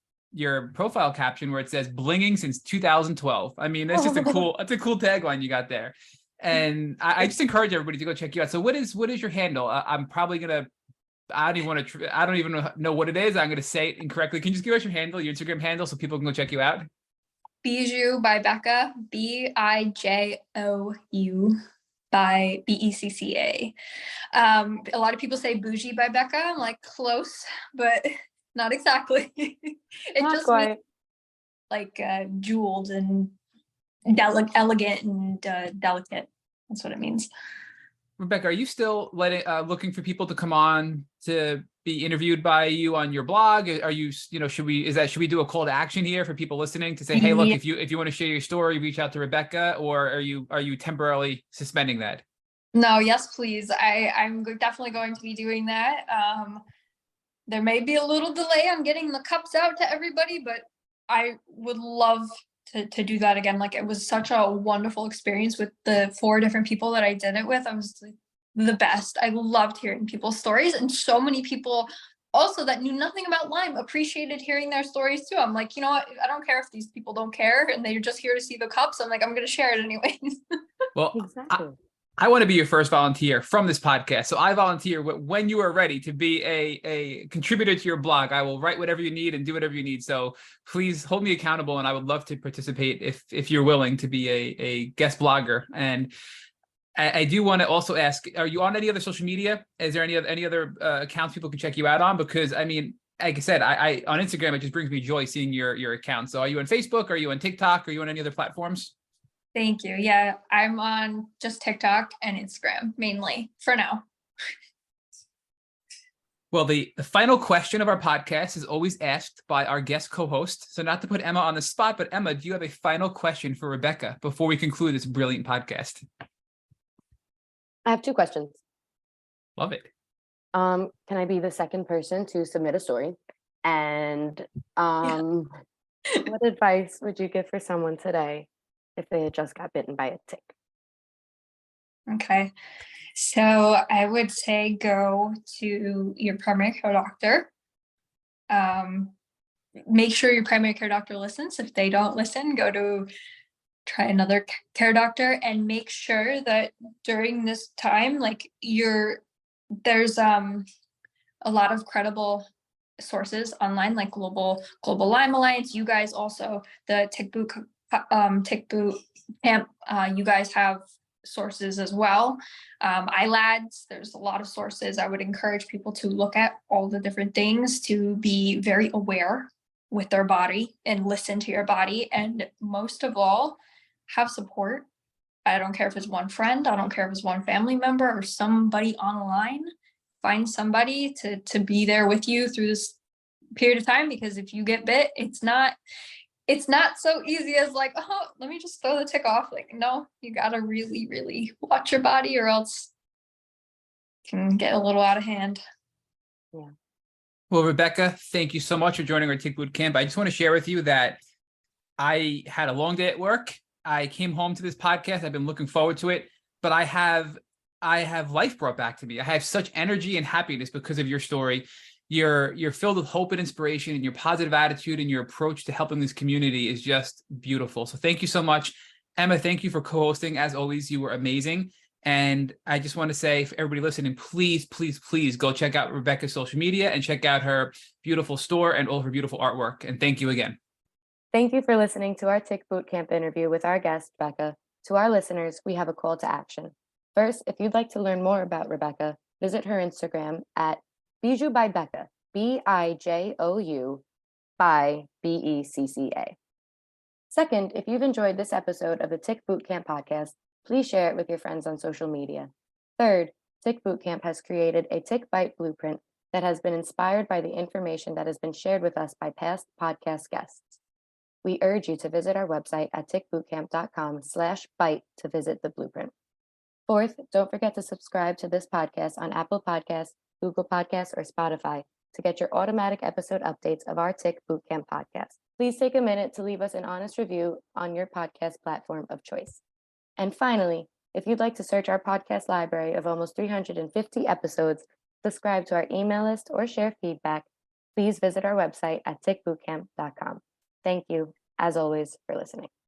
profile caption where it says blinging since 2012. I mean, that's just a cool tagline you got there. And I just encourage everybody to go check you out. So what is your handle? I'm probably gonna. I don't even know what it is. I'm gonna say it incorrectly. Can you just give us your handle, your Instagram handle, so people can go check you out? Bijou by Becca, BIJOU by BECCA. A lot of people say bougie by Becca. I'm like close, but not exactly. It Not just quite. means like jeweled and elegant and delicate. That's what it means. Rebecca, are you still looking for people to come on to be interviewed by you on your blog? Are you, should we do a call to action here for people listening to say, hey, look, Yeah. if you want to share your story, reach out to Rebecca, or are you temporarily suspending that? No, yes, please. I'm definitely going to be doing that. There may be a little delay on getting the cups out to everybody, but I would love to do that again. Like it was such a wonderful experience with the 4 different people that I did it with. I was like the best. I loved hearing people's stories, and so many people also that knew nothing about Lyme appreciated hearing their stories too. I'm like, you know what? I don't care if these people don't care and they're just here to see the cups. I'm like, I'm going to share it anyways. Well, Exactly. I want to be your first volunteer from this podcast. So I volunteer when you are ready to be a contributor to your blog. I will write whatever you need and do whatever you need. So please hold me accountable, and I would love to participate if you're willing to be a guest blogger. And I do want to also ask, are you on any other social media? Is there any other accounts people can check you out on? Because I mean, like I said, I on Instagram, it just brings me joy seeing your account. So are you on Facebook? Are you on TikTok? Are you on any other platforms? Thank you. Yeah, I'm on just TikTok and Instagram mainly for now. Well, the final question of our podcast is always asked by our guest co-host. So not to put Emma on the spot, but Emma, do you have a final question for Rebecca before we conclude this brilliant podcast? I have 2 questions. Love it. Can I be the second person to submit a story? And what advice would you give for someone today if they had just got bitten by a tick? Okay. So I would say go to your primary care doctor. Um, Make sure your primary care doctor listens. If they don't listen, try another care doctor, and make sure that during this time, like there's a lot of credible sources online, like Global Lyme Alliance. You guys also, the Tick Boot Camp, you guys have sources as well. iLads, there's a lot of sources. I would encourage people to look at all the different things, to be very aware with their body and listen to your body, and most of all, have support. I don't care if it's one friend, I don't care if it's one family member or somebody online. Find somebody to be there with you through this period of time, because if you get bit, it's not so easy as like, oh, let me just throw the tick off. Like, no, you gotta really, really watch your body, or else it can get a little out of hand. Yeah. Well, Rebecca, thank you so much for joining our Tick Boot Camp. I just want to share with you that I had a long day at work. I came home to this podcast. I've been looking forward to it, but I have life brought back to me. I have such energy and happiness because of your story. You're filled with hope and inspiration, and your positive attitude and your approach to helping this community is just beautiful. So thank you so much. Emma, thank you for co-hosting. As always, you were amazing. And I just want to say, for everybody listening, please, please, please go check out Rebecca's social media and check out her beautiful store and all of her beautiful artwork. And thank you again. Thank you for listening to our Tick Boot Camp interview with our guest, Becca. To our listeners, we have a call to action. First, if you'd like to learn more about Rebecca, visit her Instagram at Bijou by Becca, BIJOU by BECCA. Second, if you've enjoyed this episode of the Tick Boot Camp podcast, please share it with your friends on social media. Third, Tick Boot Camp has created a tick bite blueprint that has been inspired by the information that has been shared with us by past podcast guests. We urge you to visit our website at tickbootcamp.com/bite to visit the blueprint. Fourth, don't forget to subscribe to this podcast on Apple Podcasts, Google Podcasts, or Spotify to get your automatic episode updates of our Tick Boot Camp podcast. Please take a minute to leave us an honest review on your podcast platform of choice. And finally, if you'd like to search our podcast library of almost 350 episodes, subscribe to our email list, or share feedback, please visit our website at tickbootcamp.com. Thank you, as always, for listening.